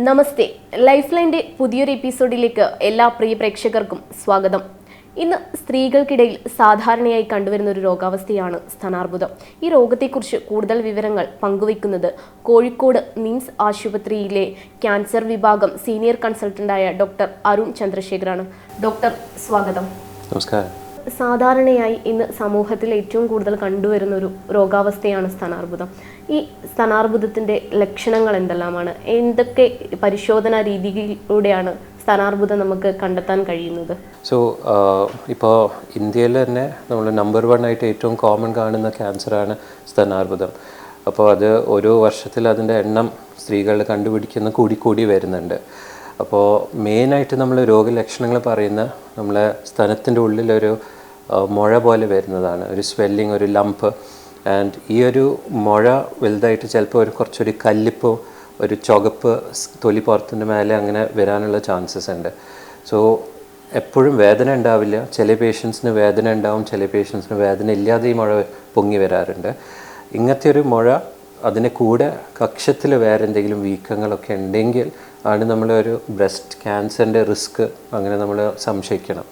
നമസ്തേ. Life ലൈൻ്റെ പുതിയൊരു എപ്പിസോഡിലേക്ക് എല്ലാ പ്രിയ പ്രേക്ഷകർക്കും സ്വാഗതം. ഇന്ന് സ്ത്രീകൾക്കിടയിൽ സാധാരണയായി കണ്ടുവരുന്ന ഒരു രോഗാവസ്ഥയാണ് സ്തനാർബുദം. ഈ രോഗത്തെക്കുറിച്ച് കൂടുതൽ വിവരങ്ങൾ പങ്കുവയ്ക്കുന്നത് കോഴിക്കോട് മിംസ് ആശുപത്രിയിലെ ക്യാൻസർ വിഭാഗം സീനിയർ കൺസൾട്ടന്റായ ഡോക്ടർ അരുൺ ചന്ദ്രശേഖറാണ്. ഡോക്ടർ, സ്വാഗതം. നമസ്കാരം. സാധാരണയായി ഇന്ന് സമൂഹത്തിൽ ഏറ്റവും കൂടുതൽ കണ്ടുവരുന്ന ഒരു രോഗാവസ്ഥയാണ് സ്തനാർബുദം. ഈ സ്തനാർബുദത്തിൻ്റെ ലക്ഷണങ്ങൾ എന്തെല്ലാമാണ്? എന്തൊക്കെ പരിശോധനാ രീതിയിലൂടെയാണ് സ്തനാർബുദം നമുക്ക് കണ്ടെത്താൻ കഴിയുന്നത്? ഇപ്പോൾ ഇന്ത്യയിൽ തന്നെ നമ്മൾ നമ്പർ 1 ആയിട്ട് ഏറ്റവും കോമൺ കാണുന്ന ക്യാൻസറാണ് സ്തനാർബുദം. അപ്പോൾ അത് ഓരോ വർഷത്തിൽ അതിൻ്റെ എണ്ണം സ്ത്രീകൾ കണ്ടുപിടിക്കുന്ന കൂടി വരുന്നുണ്ട്. അപ്പോൾ മെയിനായിട്ട് നമ്മൾ രോഗലക്ഷണങ്ങൾ പറയുന്ന നമ്മളെ സ്തനത്തിൻ്റെ ഉള്ളിലൊരു മുഴ പോലെ വരുന്നതാണ്, ഒരു സ്വെല്ലിങ്, ഒരു ലംപ്. ആൻഡ് ഈ ഒരു മുഴ വലുതായിട്ട് ചിലപ്പോൾ കുറച്ചൊരു കല്ലിപ്പോ, ഒരു ചുവപ്പ് തൊലി പുറത്തിൻ്റെ മേലെ അങ്ങനെ വരാനുള്ള ചാൻസസ് ഉണ്ട്. സോ എപ്പോഴും വേദന ഉണ്ടാവില്ല. ചില പേഷ്യൻസിന് വേദന ഉണ്ടാവും, ചില പേഷ്യൻസിന് വേദന ഇല്ലാതെ ഈ മുഴ പൊങ്ങി വരാറുണ്ട്. ഇങ്ങനത്തെ ഒരു മുഴ അതിന് കൂടെ കക്ഷത്തിൽ വേറെ എന്തെങ്കിലും വീക്കങ്ങളൊക്കെ ഉണ്ടെങ്കിൽ ആണ് നമ്മളൊരു ബ്രസ്റ്റ് ക്യാൻസറിൻ്റെ റിസ്ക് അങ്ങനെ നമ്മൾ സംശയിക്കണം.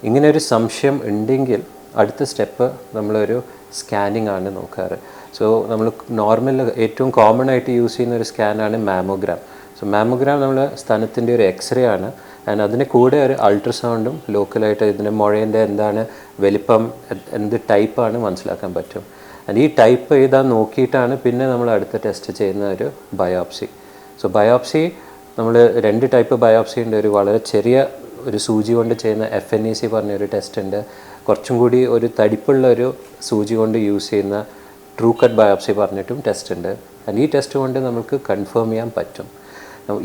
ഇങ്ങനെ ഒരു സംശയം ഉണ്ടെങ്കിൽ അടുത്ത സ്റ്റെപ്പ് നമ്മളൊരു സ്കാനിങ് ആണ് നോക്കാറ്. സോ നമ്മൾ നോർമൽ ഏറ്റവും കോമൺ ആയിട്ട് യൂസ് ചെയ്യുന്ന ഒരു സ്കാനാണ് മാമോഗ്രാം. സോ മാമോഗ്രാം നമ്മൾ സ്തനത്തിൻ്റെ ഒരു എക്സ്റേ ആണ്. ആൻഡ് അതിന് കൂടെ ഒരു അൾട്രാസൗണ്ടും ലോക്കലായിട്ട് ഇതിൻ്റെ മുഴേൻ്റെ എന്താണ് വലിപ്പം, എന്ത് ടൈപ്പാണ് മനസ്സിലാക്കാൻ പറ്റും. ആൻഡ് ഈ ടൈപ്പ് ഏതാന്ന് നോക്കിയിട്ടാണ് പിന്നെ നമ്മൾ അടുത്ത ടെസ്റ്റ് ചെയ്യുന്ന ഒരു ബയോപ്സി. സോ ബയോപ്സി നമ്മൾ 2 ടൈപ്പ് ബയോപ്സി ഉണ്ട്. ഒരു വളരെ ചെറിയ ഒരു സൂചി കൊണ്ട് ചെയ്യുന്ന FNAC പറഞ്ഞൊരു ടെസ്റ്റ് ഉണ്ട്. കുറച്ചും കൂടി ഒരു തടിപ്പുള്ള ഒരു സൂചി കൊണ്ട് യൂസ് ചെയ്യുന്ന ട്രൂ കട്ട് ബയോപ്സി പറഞ്ഞിട്ടും ടെസ്റ്റ് ഉണ്ട്. ആൻഡ് ഈ ടെസ്റ്റ് കൊണ്ട് നമുക്ക് കൺഫേം ചെയ്യാൻ പറ്റും.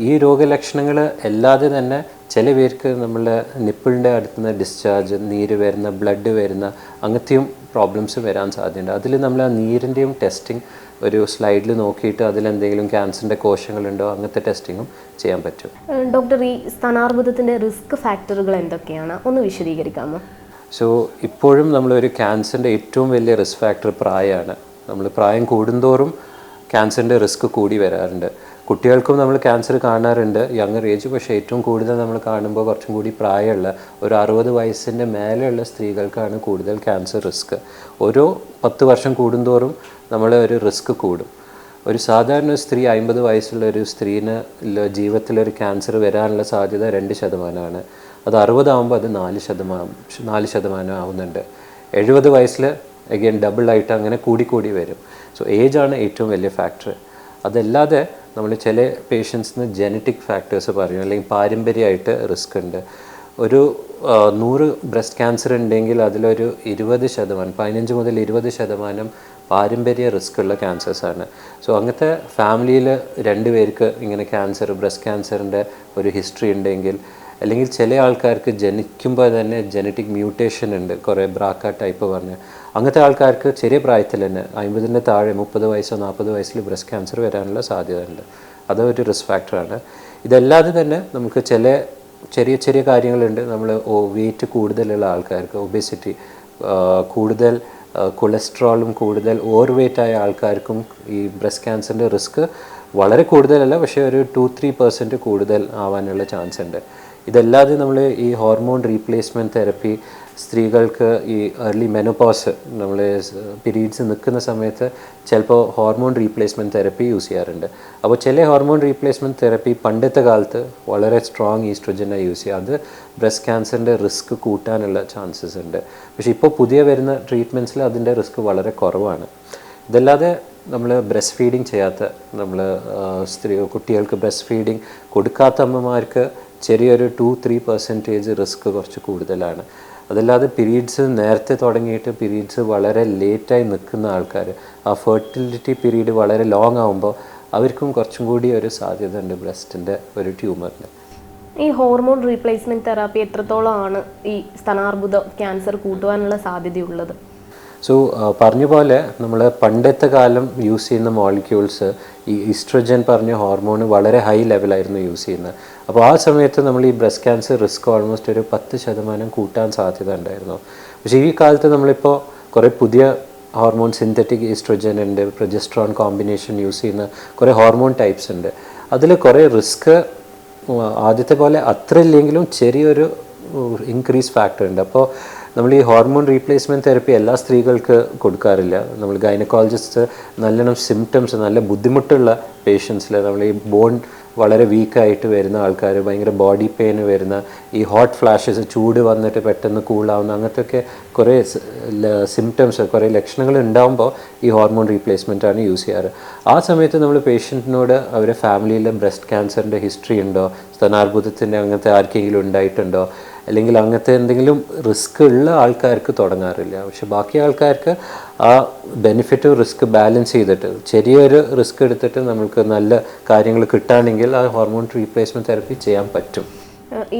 ഈ രോഗലക്ഷണങ്ങൾ അല്ലാതെ തന്നെ ചില പേർക്ക് നമ്മളെ നിപ്പിളിൻ്റെ അടുത്തുനിന്ന് ഡിസ്ചാർജ്, നീര് വരുന്ന, ബ്ലഡ് വരുന്ന അങ്ങനത്തെയും പ്രോബ്ലംസ് വരാൻ സാധ്യതയുണ്ട്. അതിൽ നമ്മൾ ആ നീരിൻ്റെയും ടെസ്റ്റിംഗ് ഒരു സ്ലൈഡിൽ നോക്കിയിട്ട് അതിലെന്തെങ്കിലും ക്യാൻസറിൻ്റെ കോശങ്ങളുണ്ടോ അങ്ങനത്തെ ടെസ്റ്റിങ്ങും ചെയ്യാൻ പറ്റും. ഡോക്ടർ, ഈ സ്തനാർബുദത്തിൻ്റെ റിസ്ക് ഫാക്ടറുകൾ എന്തൊക്കെയാണ്? ഒന്ന് വിശദീകരിക്കാമോ? സോ ഇപ്പോഴും നമ്മളൊരു ക്യാൻസറിൻ്റെ ഏറ്റവും വലിയ റിസ്ക് ഫാക്ടർ പ്രായമാണ്. നമ്മൾ പ്രായം കൂടുന്തോറും ക്യാൻസറിൻ്റെ റിസ്ക് കൂടി വരാറുണ്ട്. കുട്ടികൾക്കും നമ്മൾ ക്യാൻസർ കാണാറുണ്ട്, യങ്ങർ ഏജ്. പക്ഷേ ഏറ്റവും കൂടുതൽ നമ്മൾ കാണുമ്പോൾ കുറച്ചും കൂടി പ്രായമുള്ള ഒരു 60 വയസ്സിൻ്റെ മേലെയുള്ള സ്ത്രീകൾക്കാണ് കൂടുതൽ ക്യാൻസർ റിസ്ക്. ഓരോ 10 വർഷം കൂടുന്തോറും നമ്മൾ ഒരു റിസ്ക് കൂടും. ഒരു സാധാരണ സ്ത്രീ 50 വയസ്സുള്ള ഒരു സ്ത്രീന് ജീവിതത്തിലൊരു ക്യാൻസർ വരാനുള്ള സാധ്യത 2%. അത് 60 ആകുമ്പോൾ അത് 4% ആവുന്നുണ്ട്. 70 വയസ്സിൽ അഗെയിൻ ഡബിളായിട്ട് അങ്ങനെ കൂടി വരും. സോ ഏജാണ് ഏറ്റവും വലിയ ഫാക്ടർ. അതല്ലാതെ നമ്മൾ ചില പേഷ്യൻസിന് ജനറ്റിക് ഫാക്ടേഴ്സ് പറയും, അല്ലെങ്കിൽ പാരമ്പര്യമായിട്ട് റിസ്ക് ഉണ്ട്. ഒരു 100 ബ്രസ്റ്റ് ക്യാൻസർ ഉണ്ടെങ്കിൽ അതിലൊരു 20%, 15 മുതൽ 20% പാരമ്പര്യ റിസ്ക് ഉള്ള ക്യാൻസേഴ്സാണ്. സോ അങ്ങനത്തെ ഫാമിലിയിൽ 2 പേർക്ക് ഇങ്ങനെ ബ്രസ്റ്റ് ക്യാൻസറിൻ്റെ ഒരു ഹിസ്റ്ററി ഉണ്ടെങ്കിൽ, അല്ലെങ്കിൽ ചില ആൾക്കാർക്ക് ജനിക്കുമ്പോൾ തന്നെ ജനറ്റിക് മ്യൂട്ടേഷൻ ഉണ്ട്, കുറേ ബ്രാക്ക ടൈപ്പ് പറഞ്ഞ്, അങ്ങനത്തെ ആൾക്കാർക്ക് ചെറിയ പ്രായത്തിൽ തന്നെ 50-ന് താഴെ 30 വയസ്സോ 40 വയസ്സിൽ ബ്രസ്റ്റ് ക്യാൻസർ വരാനുള്ള സാധ്യത ഉണ്ട്. അതൊരു റിസ്ക് ഫാക്ടറാണ്. ഇതല്ലാതെ തന്നെ നമുക്ക് ചെറിയ കാര്യങ്ങളുണ്ട്. നമ്മൾ വെയിറ്റ് കൂടുതലുള്ള ആൾക്കാർക്ക്, ഒബേസിറ്റി, കൂടുതൽ കൊളസ്ട്രോളും കൂടുതൽ ഓവർ വെയ്റ്റ് ആയ ആൾക്കാർക്കും ഈ ബ്രസ്റ്റ് ക്യാൻസറിൻ്റെ റിസ്ക് വളരെ കൂടുതലല്ല, പക്ഷേ ഒരു 2-3% കൂടുതൽ ആവാനുള്ള ചാൻസ് ഉണ്ട്. ഇതല്ലാതെ നമ്മൾ ഈ ഹോർമോൺ റീപ്ലേസ്മെൻറ്റ് തെറപ്പി, സ്ത്രീകൾക്ക് ഈ ഏർലി മെനോപോസ്, നമ്മൾ പീരീഡ്സ് നിൽക്കുന്ന സമയത്ത് ചിലപ്പോൾ ഹോർമോൺ റീപ്ലേസ്മെൻറ്റ് തെറപ്പി യൂസ് ചെയ്യാറുണ്ട്. അപ്പോൾ ചില ഹോർമോൺ റീപ്ലേസ്മെൻറ്റ് തെറപ്പി പണ്ടത്തെ കാലത്ത് വളരെ സ്ട്രോങ് ഈസ്ട്രോജനായി യൂസ് ചെയ്യുക, അത് ബ്രസ്റ്റ് ക്യാൻസറിൻ്റെ റിസ്ക് കൂട്ടാനുള്ള ചാൻസസ് ഉണ്ട്. പക്ഷേ ഇപ്പോൾ പുതിയ വരുന്ന ട്രീറ്റ്മെൻറ്റ്സിൽ അതിൻ്റെ റിസ്ക് വളരെ കുറവാണ്. ഇതല്ലാതെ നമ്മൾ ബ്രസ്റ്റ് ഫീഡിങ് ചെയ്യാത്ത, നമ്മൾ കുട്ടികൾക്ക് ബ്രസ്റ്റ് ഫീഡിങ് കൊടുക്കാത്ത അമ്മമാർക്ക് ചെറിയൊരു 2-3% റിസ്ക് കുറച്ച് കൂടുതലാണ്. അതല്ലാതെ പീരീഡ്സ് നേരത്തെ തുടങ്ങിയിട്ട് പീരീഡ്സ് വളരെ ലേറ്റായി നിൽക്കുന്ന ആൾക്കാർ, ആ ഫെർട്ടിലിറ്റി പീരീഡ് വളരെ ലോങ് ആകുമ്പോൾ അവർക്കും കുറച്ചും കൂടി ഒരു സാധ്യത ഉണ്ട് ബ്രസ്റ്റിൻ്റെ ഒരു ട്യൂമറിന്. ഈ ഹോർമോൺ റീപ്ലേസ്മെൻറ്റ് തെറാപ്പി എത്രത്തോളമാണ് ഈ സ്തനാർബുദ ക്യാൻസർ കൂട്ടുവാനുള്ള സാധ്യതയുള്ളത്? സോ പറഞ്ഞ പോലെ നമ്മൾ പണ്ടത്തെ കാലം യൂസ് ചെയ്യുന്ന മോളിക്യൂൾസ്, ഈ ഈസ്ട്രോജൻ പറഞ്ഞ ഹോർമോൺ വളരെ ഹൈ ലെവലായിരുന്നു യൂസ് ചെയ്യുന്നത്. അപ്പോൾ ആ സമയത്ത് നമ്മൾ ഈ ബ്രസ്റ്റ് ക്യാൻസർ റിസ്ക് ഓൾമോസ്റ്റ് ഒരു 10% കൂട്ടാൻ സാധ്യത ഉണ്ടായിരുന്നു. പക്ഷേ ഈ കാലത്ത് നമ്മളിപ്പോൾ കുറേ പുതിയ ഹോർമോൺ, സിന്തറ്റിക് ഈസ്ട്രോജൻ ഉണ്ട്, പ്രൊജസ്ട്രോൺ കോമ്പിനേഷൻ യൂസ് ചെയ്യുന്ന കുറേ ഹോർമോൺ ടൈപ്സ് ഉണ്ട്. അതിൽ കുറേ റിസ്ക് ആദ്യത്തെ പോലെ അത്ര ഇല്ലെങ്കിലും ചെറിയൊരു ഇൻക്രീസ് ഫാക്ടർ ഉണ്ട്. അപ്പോൾ നമ്മൾ ഈ ഹോർമോൺ റീപ്ലേസ്മെൻറ്റ് തെറപ്പി എല്ലാ സ്ത്രീകൾക്ക് കൊടുക്കാറില്ല. നമ്മൾ ഗൈനക്കോളജിസ്റ്റ് നല്ലോണം സിംറ്റംസ്, നല്ല ബുദ്ധിമുട്ടുള്ള പേഷ്യൻസിൽ, നമ്മൾ ഈ ബോൺ വളരെ വീക്കായിട്ട് വരുന്ന ആൾക്കാർ, ഭയങ്കര ബോഡി പെയിൻ വരുന്ന, ഈ ഹോട്ട് ഫ്ലാഷസ്, ചൂട് വന്നിട്ട് പെട്ടെന്ന് കൂളാവുന്ന, അങ്ങനത്തെയൊക്കെ കുറേ സിംറ്റംസ്, കുറേ ലക്ഷണങ്ങൾ ഉണ്ടാകുമ്പോൾ ഈ ഹോർമോൺ റീപ്ലേസ്മെൻ്റ് ആണ് യൂസ് ചെയ്യാറ്. ആ സമയത്ത് നമ്മൾ പേഷ്യൻറ്റിനോട് അവരുടെ ഫാമിലിയിൽ ബ്രസ്റ്റ് ക്യാൻസറിൻ്റെ ഹിസ്റ്ററി ഉണ്ടോ, സ്തനാർബുദത്തിൻ്റെ അങ്ങനത്തെ ആർക്കെങ്കിലും ഉണ്ടായിട്ടുണ്ടോ, അല്ലെങ്കിൽ അങ്ങനത്തെ എന്തെങ്കിലും റിസ്ക് ഉള്ള ആൾക്കാർക്ക് തുടങ്ങാറില്ല. പക്ഷെ ബാക്കി ആൾക്കാർക്ക് ആ ബെനിഫിറ്റും റിസ്ക് ബാലൻസ് ചെയ്തിട്ട് ചെറിയൊരു റിസ്ക് എടുത്തിട്ട് നമുക്ക് നല്ല കാര്യങ്ങൾ കിട്ടുകയാണെങ്കിൽ ആ ഹോർമോൺ റീപ്ലേസ്മെൻറ്റ് തെറപ്പി ചെയ്യാൻ പറ്റും.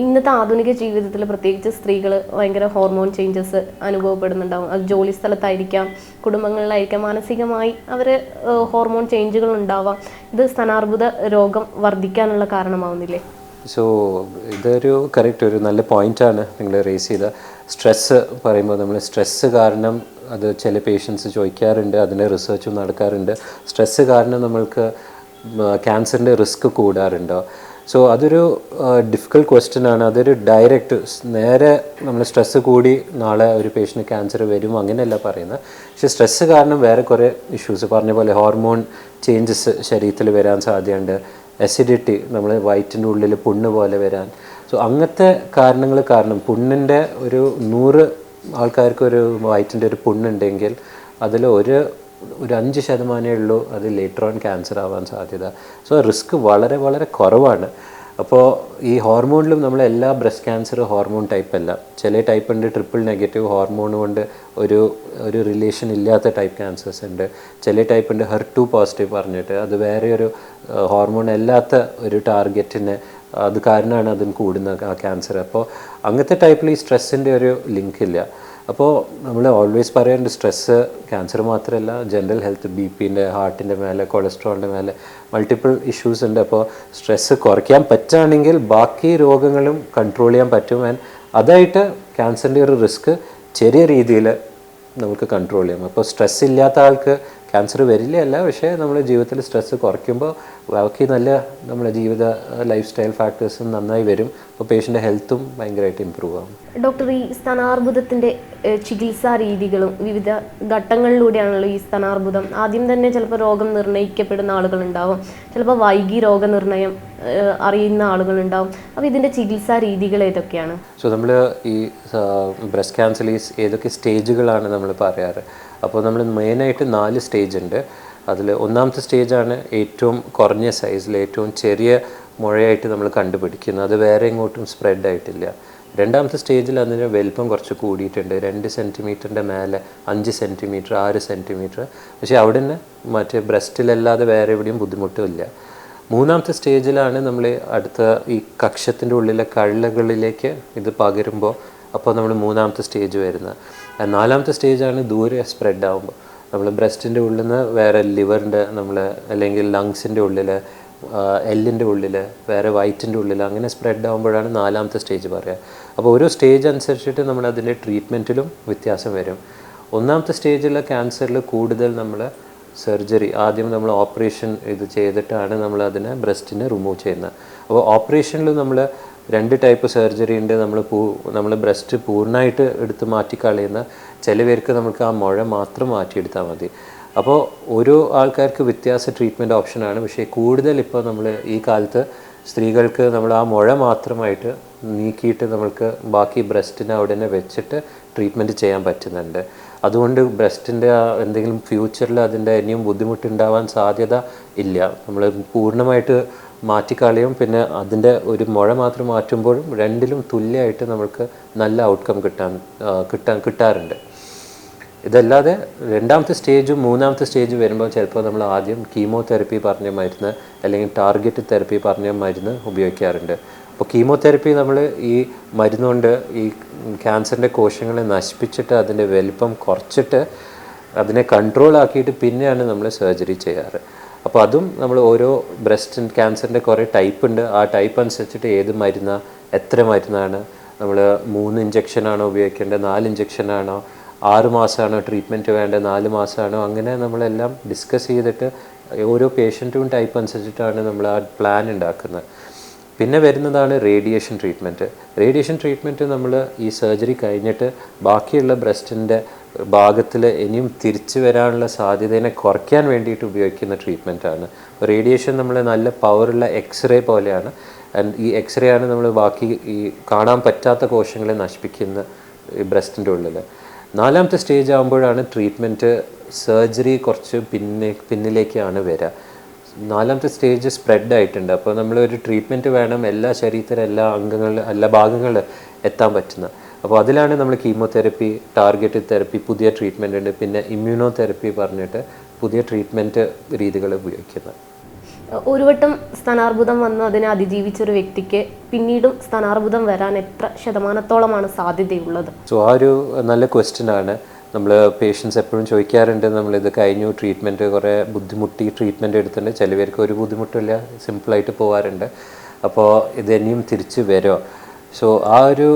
ഇന്നത്തെ ആധുനിക ജീവിതത്തിൽ പ്രത്യേകിച്ച് സ്ത്രീകൾ ഭയങ്കര ഹോർമോൺ ചേഞ്ചസ് അനുഭവപ്പെടുന്നുണ്ടാവും. അത് ജോലി സ്ഥലത്തായിരിക്കാം, കുടുംബങ്ങളിലായിരിക്കാം, മാനസികമായി അവർ ഹോർമോൺ ചേഞ്ചുകൾ ഉണ്ടാവാം. ഇത് സ്തനാർബുദ രോഗം വർദ്ധിക്കാനുള്ള കാരണമാവുന്നില്ലേ? സോ ഇതൊരു കറക്റ്റ് ഒരു നല്ല പോയിൻ്റാണ് നിങ്ങൾ റേസ് ചെയ്ത. സ്ട്രെസ്സ് പറയുമ്പോൾ നമ്മൾ സ്ട്രെസ്സ് കാരണം, അത് ചില പേഷ്യൻസ് ചോദിക്കാറുണ്ട്, അതിൻ്റെ റിസർച്ചും നടക്കാറുണ്ട്, സ്ട്രെസ്സ് കാരണം നമ്മൾക്ക് ക്യാൻസറിൻ്റെ റിസ്ക് കൂടാറുണ്ടോ? സോ അതൊരു ഡിഫിക്കൽട്ട് ക്വസ്റ്റ്യൻ ആണ്. അതൊരു ഡയറക്റ്റ് നേരെ നമ്മൾ സ്ട്രെസ്സ് കൂടി നാളെ ഒരു പേഷ്യൻറ്റ് ക്യാൻസർ വരും അങ്ങനെയല്ല പറയുന്നത്. പക്ഷേ സ്ട്രെസ്സ് കാരണം വേറെ കുറേ ഇഷ്യൂസ് പറഞ്ഞ പോലെ ഹോർമോൺ ചേഞ്ചസ് ശരീരത്തിൽ വരാൻ സാധ്യതയുണ്ട്. അസിഡിറ്റി, നമ്മൾ വയറ്റിൻ്റെ ഉള്ളിൽ പുണ്ണ് പോലെ വരാൻ. സോ അങ്ങനത്തെ കാരണങ്ങൾ കാരണം പുണ്ണിൻ്റെ ഒരു 100 ആൾക്കാർക്ക് ഒരു വയറ്റിൻ്റെ ഒരു പുണ്ണുണ്ടെങ്കിൽ അതിൽ ഒരു 5% ഉള്ളൂ അത് ലേറ്റർ ഓൺ ക്യാൻസർ ആവാൻ സാധ്യത. സോ റിസ്ക് വളരെ വളരെ കുറവാണ്. അപ്പോൾ ഈ ഹോർമോണിലും നമ്മൾ എല്ലാ ബ്രസ്റ്റ് ക്യാൻസർ ഹോർമോൺ ടൈപ്പ് അല്ല. ചില ടൈപ്പ് ഉണ്ട് ട്രിപ്പിൾ നെഗറ്റീവ്, ഹോർമോൺ കൊണ്ട് ഒരു റിലേഷൻ ഇല്ലാത്ത ടൈപ്പ് ക്യാൻസേഴ്സ് ഉണ്ട്. ചില ടൈപ്പ് ഉണ്ട് HER2 പോസിറ്റീവ് പറഞ്ഞിട്ട്, അത് വേറെ ഒരു ഹോർമോൺ അല്ലാത്ത ഒരു ടാർഗറ്റിനെ അത് കാരണമാണ് അതിന് കൂടുന്ന ആ ക്യാൻസർ. അപ്പോൾ അങ്ങനത്തെ ടൈപ്പിൽ ഈ സ്ട്രെസ്സിൻ്റെ ഒരു ലിങ്ക് ഇല്ല. അപ്പോൾ നമ്മൾ ഓൾവേസ് പറയാറുണ്ട് സ്ട്രെസ്സ് ക്യാൻസർ മാത്രമല്ല, ജനറൽ ഹെൽത്ത്, BP-ൻ്റെ, ഹാർട്ടിൻ്റെ മേലെ, കൊളസ്ട്രോളിൻ്റെ മേലെ മൾട്ടിപ്പിൾ ഇഷ്യൂസ് ഉണ്ട്. അപ്പോൾ സ്ട്രെസ്സ് കുറയ്ക്കാൻ പറ്റുകയാണെങ്കിൽ ബാക്കി രോഗങ്ങളും കൺട്രോൾ ചെയ്യാൻ പറ്റും. ആൻഡ് അതായിട്ട് ക്യാൻസറിൻ്റെ ഒരു റിസ്ക് ചെറിയ രീതിയിൽ നമുക്ക് കൺട്രോൾ ചെയ്യാം. അപ്പോൾ സ്ട്രെസ് ഇല്ലാത്ത ആൾക്ക് ക്യാൻസർ വരില്ല അല്ല, പക്ഷേ നമ്മുടെ ജീവിതത്തിൽ സ്ട്രെസ്സ് കുറയ്ക്കുമ്പോൾ ബാക്കി നല്ല നമ്മുടെ ജീവിത ലൈഫ് സ്റ്റൈൽ ഫാക്ടേഴ്സും നന്നായി വരും. അപ്പോൾ പേഷ്യൻ്റെ ഹെൽത്തും ഭയങ്കരമായിട്ട് ഇമ്പ്രൂവ് ആകും. ഡോക്ടർ, ഈ സ്തനാർബുദത്തിൻ്റെ ചികിത്സാ രീതികളും വിവിധ ഘട്ടങ്ങളിലൂടെയാണല്ലോ ഈ സ്തനാർബുദം. ആദ്യം തന്നെ ചിലപ്പോൾ രോഗം നിർണ്ണയിക്കപ്പെടുന്ന ആളുകളുണ്ടാവും, ചിലപ്പോൾ വൈകി രോഗനിർണയം അറിയുന്ന ആളുകളുണ്ടാവും. അപ്പോൾ ഇതിൻ്റെ ചികിത്സാ രീതികൾ ഏതൊക്കെയാണ്? സോ നമ്മൾ ഈ ബ്രസ്റ്റ് ക്യാൻസറിൽ ഏതൊക്കെ സ്റ്റേജുകളാണ് നമ്മൾ പറയാറ്. അപ്പോൾ നമ്മൾ മെയിനായിട്ട് 4 സ്റ്റേജ് ഉണ്ട്. അതിൽ ഒന്നാമത്തെ സ്റ്റേജാണ് ഏറ്റവും കുറഞ്ഞ സൈസിൽ ഏറ്റവും ചെറിയ മുഴയായിട്ട് നമ്മൾ കണ്ടുപിടിക്കുന്നത്. അത് വേറെ എങ്ങോട്ടും സ്പ്രെഡ് ആയിട്ടില്ല. രണ്ടാമത്തെ സ്റ്റേജിൽ അതിന് വലിപ്പം കുറച്ച് കൂടിയിട്ടുണ്ട്, 2 സെൻറ്റിമീറ്ററിൻ്റെ മേലെ, 5 സെൻറ്റിമീറ്റർ, 6 സെൻറ്റിമീറ്റർ. പക്ഷേ അവിടെ തന്നെ മറ്റേ ബ്രസ്റ്റിലല്ലാതെ വേറെ എവിടെയും ബുദ്ധിമുട്ടുമില്ല. മൂന്നാമത്തെ സ്റ്റേജിലാണ് നമ്മൾ അടുത്ത ഈ കക്ഷത്തിൻ്റെ ഉള്ളിലെ കള്ളകളിലേക്ക് ഇത് പകരുമ്പോൾ, അപ്പോൾ നമ്മൾ മൂന്നാമത്തെ സ്റ്റേജ് വരുന്നത്. നാലാമത്തെ സ്റ്റേജാണ് ദൂരെ സ്പ്രെഡ് ആകുമ്പോൾ, നമ്മൾ ബ്രസ്റ്റിൻ്റെ ഉള്ളിൽ നിന്ന് വേറെ ലിവറിൻ്റെ നമ്മൾ അല്ലെങ്കിൽ ലങ്സിൻ്റെ ഉള്ളിൽ, എല്ലിൻ്റെ ഉള്ളിൽ, വേറെ വയറ്റിൻ്റെ ഉള്ളിൽ അങ്ങനെ സ്പ്രെഡ് ആകുമ്പോഴാണ് നാലാമത്തെ സ്റ്റേജ് പറയുക. അപ്പോൾ ഓരോ സ്റ്റേജ് അനുസരിച്ചിട്ട് നമ്മൾ അതിൻ്റെ ട്രീറ്റ്മെൻറ്റിലും വ്യത്യാസം വരും. ഒന്നാമത്തെ സ്റ്റേജിലെ ക്യാൻസറിൽ കൂടുതൽ നമ്മൾ സർജറി, ആദ്യം നമ്മൾ ഓപ്പറേഷൻ ഇത് ചെയ്തിട്ടാണ് നമ്മൾ അതിനെ ബ്രസ്റ്റിനെ റിമൂവ് ചെയ്യുന്നത്. അപ്പോൾ ഓപ്പറേഷനിൽ നമ്മൾ 2 ടൈപ്പ് സർജറി ഉണ്ട്. നമ്മൾ ബ്രസ്റ്റ് പൂർണ്ണമായിട്ട് എടുത്ത് മാറ്റിക്കളയുന്ന, ചില പേർക്ക് നമുക്ക് ആ മുഴ മാത്രം മാറ്റിയെടുത്താൽ മതി. അപ്പോൾ ഓരോ ആൾക്കാർക്ക് വ്യത്യാസ ട്രീറ്റ്മെൻറ്റ് ഓപ്ഷനാണ്. പക്ഷേ കൂടുതൽ ഇപ്പോൾ നമ്മൾ ഈ കാലത്ത് സ്ത്രീകൾക്ക് നമ്മൾ ആ മുഴ മാത്രമായിട്ട് നീക്കിയിട്ട് നമ്മൾക്ക് ബാക്കി ബ്രസ്റ്റിനെ അവിടെ തന്നെ വെച്ചിട്ട് ട്രീറ്റ്മെൻറ്റ് ചെയ്യാൻ പറ്റുന്നുണ്ട്. അതുകൊണ്ട് ബ്രസ്റ്റിൻ്റെ എന്തെങ്കിലും ഫ്യൂച്ചറിൽ അതിൻ്റെ ഇനിയും ബുദ്ധിമുട്ടുണ്ടാവാൻ സാധ്യത ഇല്ല. നമ്മൾ പൂർണ്ണമായിട്ട് മാറ്റിക്കളയും. പിന്നെ അതിൻ്റെ ഒരു മുഴ മാത്രം മാറ്റുമ്പോഴും രണ്ടിലും തുല്യമായിട്ട് നമുക്ക് നല്ല ഔട്ട്കം കിട്ടാറുണ്ട്. ഇതല്ലാതെ രണ്ടാമത്തെ സ്റ്റേജും മൂന്നാമത്തെ സ്റ്റേജും വരുമ്പോൾ ചിലപ്പോൾ നമ്മൾ ആദ്യം കീമോതെറപ്പി പറഞ്ഞ മരുന്ന് അല്ലെങ്കിൽ ടാർഗറ്റ് തെറപ്പി പറഞ്ഞ മരുന്ന് ഉപയോഗിക്കാറുണ്ട്. അപ്പോൾ കീമോതെറപ്പി നമ്മൾ ഈ മരുന്നുകൊണ്ട് ഈ ക്യാൻസറിൻ്റെ കോശങ്ങളെ നശിപ്പിച്ചിട്ട് അതിൻ്റെ വലിപ്പം കുറച്ചിട്ട് അതിനെ കൺട്രോൾ ആക്കിയിട്ട് പിന്നെയാണ് നമ്മൾ സർജറി ചെയ്യാറ്. അപ്പോൾ അതും നമ്മൾ ഓരോ ബ്രസ്റ്റ് ക്യാൻസറിൻ്റെ കുറേ ടൈപ്പ് ഉണ്ട്. ആ ടൈപ്പ് അനുസരിച്ചിട്ട് ഏത് മരുന്നാണ്, എത്ര മരുന്നാണ്, നമ്മൾ 3 ഇഞ്ചക്ഷനാണോ ഉപയോഗിക്കേണ്ടത്, 4 ഇഞ്ചക്ഷനാണോ, 6 മാസമാണോ ട്രീറ്റ്മെൻറ്റ് വേണ്ടത്, 4 മാസമാണോ, അങ്ങനെ നമ്മളെല്ലാം ഡിസ്കസ് ചെയ്തിട്ട് ഓരോ പേഷ്യൻറ്റും ടൈപ്പ് അനുസരിച്ചിട്ടാണ് നമ്മൾ ആ പ്ലാൻ ഉണ്ടാക്കുന്നത്. പിന്നെ വരുന്നതാണ് റേഡിയേഷൻ ട്രീറ്റ്മെൻറ്റ്. റേഡിയേഷൻ ട്രീറ്റ്മെൻറ്റ് നമ്മൾ ഈ സർജറി കഴിഞ്ഞിട്ട് ബാക്കിയുള്ള ബ്രസ്റ്റിൻ്റെ ഭാഗത്തിൽ ഇനിയും തിരിച്ചു വരാനുള്ള സാധ്യതയെ കുറയ്ക്കാൻ വേണ്ടിയിട്ട് ഉപയോഗിക്കുന്ന ട്രീറ്റ്മെൻറ്റാണ്. റേഡിയേഷൻ നമ്മൾ നല്ല പവറുള്ള എക്സ്റേ പോലെയാണ്. ആൻഡ് ഈ എക്സ്റേ ആണ് നമ്മൾ ബാക്കി ഈ കാണാൻ പറ്റാത്ത കോശങ്ങളെ നശിപ്പിക്കുന്ന ഈ ബ്രസ്റ്റിൻ്റെ ഉള്ളിൽ. 4ാമത്തെ സ്റ്റേജ് ആകുമ്പോഴാണ് ട്രീറ്റ്മെൻറ്റ് സർജറി കുറച്ച് പിന്നിലേക്കാണ് വരിക. 4ാമത്തെ സ്റ്റേജ് സ്പ്രെഡ് ആയിട്ടുണ്ട്. അപ്പോൾ നമ്മളൊരു ട്രീറ്റ്മെൻറ്റ് വേണം എല്ലാ ശരീരത്തിലെ എല്ലാ അംഗങ്ങളിൽ എല്ലാ ഭാഗങ്ങളിൽ എത്താൻ പറ്റുന്ന. അപ്പോൾ അതിലാണ് നമ്മൾ കീമോതെറപ്പി, ടാർഗറ്റഡ് തെറപ്പി, പുതിയ ട്രീറ്റ്മെൻറ്റ് ഉണ്ട്, പിന്നെ ഇമ്മ്യൂണോ തെറപ്പി പറഞ്ഞിട്ട് പുതിയ ട്രീറ്റ്മെൻറ്റ് രീതികൾ ഉപയോഗിക്കുന്നത്. ഒരു വട്ടം സ്ഥാനാർബുദം വന്ന് അതിനെ അതിജീവിച്ചൊരു വ്യക്തിക്ക് പിന്നീടും സ്ഥാനാർബുദം വരാൻ എത്ര ശതമാനത്തോളമാണ് സാധ്യതയുള്ളത്? സോ ആ ഒരു നല്ല ക്വസ്റ്റ്യൻ ആണ്. നമ്മൾ പേഷ്യൻസ് എപ്പോഴും ചോദിക്കാറുണ്ട്, നമ്മളിത് കഴിഞ്ഞു ട്രീറ്റ്മെൻറ്റ് കുറേ ബുദ്ധിമുട്ടി ട്രീറ്റ്മെൻറ്റ് എടുത്തിട്ടുണ്ട്, ചിലവർക്ക് ഒരു ബുദ്ധിമുട്ടില്ല, സിമ്പിളായിട്ട് പോകാറുണ്ട്. അപ്പോൾ ഇത് ഇനിയും തിരിച്ച് വരുമോ? സോ ആ ഒരു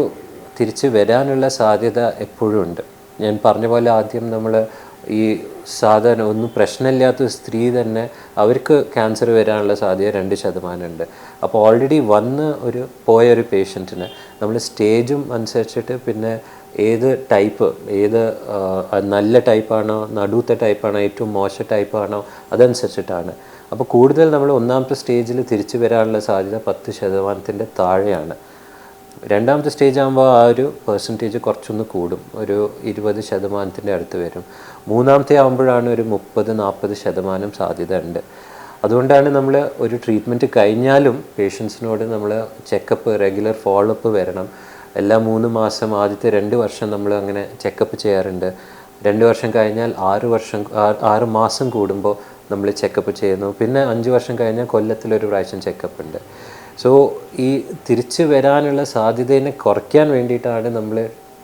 തിരിച്ച് വരാനുള്ള സാധ്യത എപ്പോഴും ഉണ്ട്. ഞാൻ പറഞ്ഞ പോലെ ആദ്യം നമ്മൾ ഈ സാധാരണ ഒന്നും പ്രശ്നമില്ലാത്ത സ്ത്രീ തന്നെ അവർക്ക് ക്യാൻസർ വരാനുള്ള സാധ്യത 2% ഉണ്ട്. അപ്പോൾ ഓൾറെഡി പോയൊരു പേഷ്യൻറ്റിന് നമ്മൾ സ്റ്റേജും അനുസരിച്ചിട്ട് പിന്നെ ഏത് ടൈപ്പ്, ഏത് നല്ല ടൈപ്പാണോ, നടുവത്തെ ടൈപ്പാണോ, ഏറ്റവും മോശം ടൈപ്പാണോ, അതനുസരിച്ചിട്ടാണ്. അപ്പോൾ കൂടുതൽ നമ്മൾ 1ാമത്തെ സ്റ്റേജിൽ തിരിച്ചു വരാനുള്ള സാധ്യത 10% താഴെയാണ്. 2ാമത്തെ സ്റ്റേജ് ആകുമ്പോൾ ആ ഒരു പെർസെൻറ്റേജ് കുറച്ചൊന്ന് കൂടും, ഒരു 20% അടുത്ത് വരും. 3ാമത്തെ ആകുമ്പോഴാണ് ഒരു 30-40% സാധ്യത ഉണ്ട്. അതുകൊണ്ടാണ് നമ്മൾ ഒരു ട്രീറ്റ്മെൻറ്റ് കഴിഞ്ഞാലും പേഷ്യൻസിനോട് നമ്മൾ ചെക്കപ്പ്, റെഗുലർ ഫോളോ അപ്പ് വരണം. എല്ലാ 3 മാസം, ആദ്യത്തെ 2 വർഷം നമ്മൾ അങ്ങനെ ചെക്കപ്പ് ചെയ്യാറുണ്ട്. 2 വർഷം കഴിഞ്ഞാൽ 6 മാസം കൂടുമ്പോൾ നമ്മൾ ചെക്കപ്പ് ചെയ്യുന്നു. പിന്നെ 5 വർഷം കഴിഞ്ഞാൽ കൊല്ലത്തിലൊരു പ്രാവശ്യം ചെക്കപ്പ് ഉണ്ട്. സോ ഈ തിരിച്ച് വരാനുള്ള സാധ്യതയെ കുറയ്ക്കാൻ വേണ്ടിയിട്ടാണ് നമ്മൾ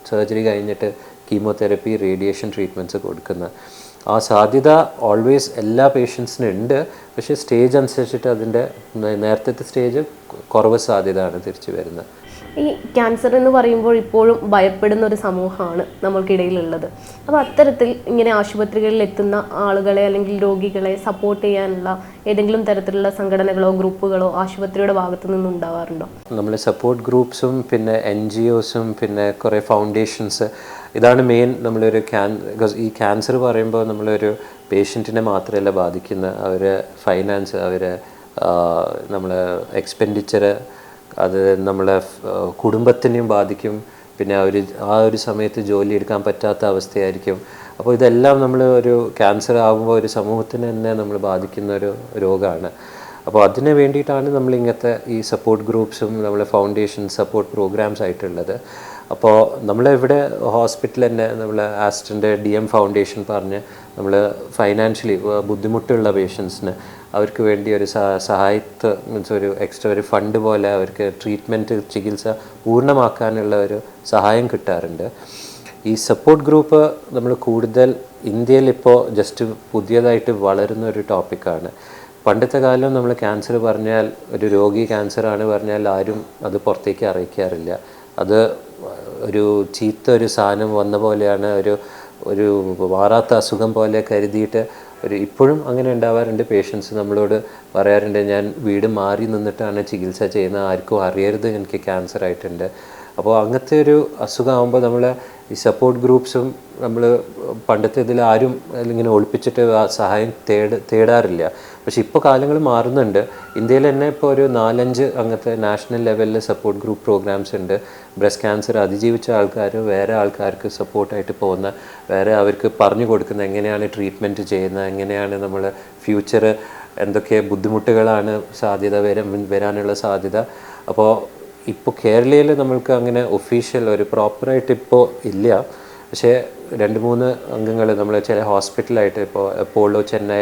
സർജറി കഴിഞ്ഞിട്ട് കീമോതെറപ്പി, റേഡിയേഷൻ ട്രീറ്റ്മെൻറ്റ്സ് കൊടുക്കുന്നത്. ആ സാധ്യത ഓൾവേസ് എല്ലാ പേഷ്യൻസിനും ഉണ്ട്. പക്ഷേ സ്റ്റേജ് അനുസരിച്ചിട്ട് അതിൻ്റെ നേരത്തെ സ്റ്റേജ് കുറവ് സാധ്യതയാണ് തിരിച്ചു വരുന്നത്. ഈ ക്യാൻസർ എന്ന് പറയുമ്പോൾ ഇപ്പോഴും ഭയപ്പെടുന്ന ഒരു സമൂഹമാണ് നമ്മൾക്കിടയിലുള്ളത്. അപ്പോൾ അത്തരത്തിൽ ഇങ്ങനെ ആശുപത്രികളിൽ എത്തുന്ന ആളുകളെ അല്ലെങ്കിൽ രോഗികളെ സപ്പോർട്ട് ചെയ്യാനുള്ള ഏതെങ്കിലും തരത്തിലുള്ള സംഘടനകളോ ഗ്രൂപ്പുകളോ ആശുപത്രിയുടെ ഭാഗത്തു നിന്നുണ്ടാവാറുണ്ടോ? നമ്മൾ സപ്പോർട്ട് ഗ്രൂപ്പ്സും പിന്നെ NGOസും പിന്നെ കുറേ ഫൗണ്ടേഷൻസ്, ഇതാണ് മെയിൻ. നമ്മളൊരു ഈ ക്യാൻസർ പറയുമ്പോൾ നമ്മളൊരു പേഷ്യൻറ്റിനെ മാത്രമല്ല ബാധിക്കുന്ന, അവരെ ഫൈനാൻസ്, അവരെ നമ്മളെ എക്സ്പെൻഡിച്ചർ, അത് നമ്മളെ കുടുംബത്തിനെയും ബാധിക്കും. പിന്നെ ആ ഒരു സമയത്ത് ജോലി എടുക്കാൻ പറ്റാത്ത അവസ്ഥയായിരിക്കും. അപ്പോൾ ഇതെല്ലാം നമ്മൾ ഒരു ക്യാൻസർ ആകുമ്പോൾ ഒരു സമൂഹത്തിന് തന്നെ നമ്മൾ ബാധിക്കുന്ന ഒരു രോഗമാണ്. അപ്പോൾ അതിന് വേണ്ടിയിട്ടാണ് നമ്മൾ ഇങ്ങനത്തെ ഈ സപ്പോർട്ട് ഗ്രൂപ്പ്സും നമ്മളെ ഫൗണ്ടേഷൻ സപ്പോർട്ട് പ്രോഗ്രാംസ് ആയിട്ടുള്ളത്. അപ്പോൾ നമ്മളിവിടെ ഹോസ്പിറ്റൽ തന്നെ നമ്മൾ ആസ്ട്രൻ്റെ DM ഫൗണ്ടേഷൻ പറഞ്ഞ് നമ്മൾ ഫൈനാൻഷ്യലി ബുദ്ധിമുട്ടുള്ള പേഷ്യൻസിന് അവർക്ക് വേണ്ടി ഒരു മീൻസ് ഒരു എക്സ്ട്രാ ഒരു ഫണ്ട് പോലെ അവർക്ക് ട്രീറ്റ്മെൻറ്റ്, ചികിത്സ പൂർണ്ണമാക്കാനുള്ള ഒരു സഹായം കിട്ടാറുണ്ട്. ഈ സപ്പോർട്ട് ഗ്രൂപ്പ് നമ്മൾ കൂടുതൽ ഇന്ത്യയിൽ ഇപ്പോൾ ജസ്റ്റ് പുതിയതായിട്ട് വളരുന്ന ഒരു ടോപ്പിക്കാണ്. പണ്ടത്തെ കാലം നമ്മൾ ക്യാൻസർ പറഞ്ഞാൽ, ഒരു രോഗി ക്യാൻസറാണ് പറഞ്ഞാൽ ആരും അത് പുറത്തേക്ക് അറിയിക്കാറില്ല. അത് ഒരു ഒരു സാധനം വന്ന പോലെയാണ്, ഒരു മാറാത്ത അസുഖം പോലെ കരുതിയിട്ട് ഇപ്പോഴും അങ്ങനെ ഉണ്ടാവാറുണ്ട്. പേഷ്യൻസ് നമ്മളോട് പറയാറുണ്ട്, ഞാൻ വീട് മാറി നിന്നിട്ടാണ് ചികിത്സ ചെയ്യുന്നത്, ആർക്കും അറിയരുത് എനിക്ക് ക്യാൻസർ ആയിട്ടുണ്ട്. അപ്പോൾ അങ്ങനത്തെ ഒരു അസുഖമാകുമ്പോൾ നമ്മൾ ഈ സപ്പോർട്ട് ഗ്രൂപ്പ്സും നമ്മൾ പണ്ടത്തെ ഇതിൽ ആരും ഇങ്ങനെ ഒളിപ്പിച്ചിട്ട് സഹായം തേടാറില്ല. പക്ഷെ ഇപ്പോൾ കാലങ്ങൾ മാറുന്നുണ്ട്. ഇന്ത്യയിൽ തന്നെ ഇപ്പോൾ ഒരു 4-5 അങ്ങനത്തെ നാഷണൽ ലെവലിൽ സപ്പോർട്ട് ഗ്രൂപ്പ് പ്രോഗ്രാംസ് ഉണ്ട്. ബ്രസ്റ്റ് ക്യാൻസർ അതിജീവിച്ച ആൾക്കാർ വേറെ ആൾക്കാർക്ക് സപ്പോർട്ടായിട്ട് പോകുന്ന, വേറെ അവർക്ക് പറഞ്ഞു കൊടുക്കുന്ന എങ്ങനെയാണ് ട്രീറ്റ്മെൻറ്റ് ചെയ്യുന്നത്, എങ്ങനെയാണ് നമ്മൾ ഫ്യൂച്ചർ എന്തൊക്കെ ബുദ്ധിമുട്ടുകളാണ് സാധ്യത വരാനുള്ള സാധ്യത. അപ്പോൾ ഇപ്പോൾ കേരളയിൽ നമ്മൾക്ക് അങ്ങനെ ഒഫീഷ്യൽ ഒരു പ്രോപ്പറായിട്ട് ഇപ്പോൾ ഇല്ല. പക്ഷേ 2-3 അംഗങ്ങൾ നമ്മൾ ചില ഹോസ്പിറ്റലായിട്ട്, ഇപ്പോൾ അപ്പോളോ, ചെന്നൈ,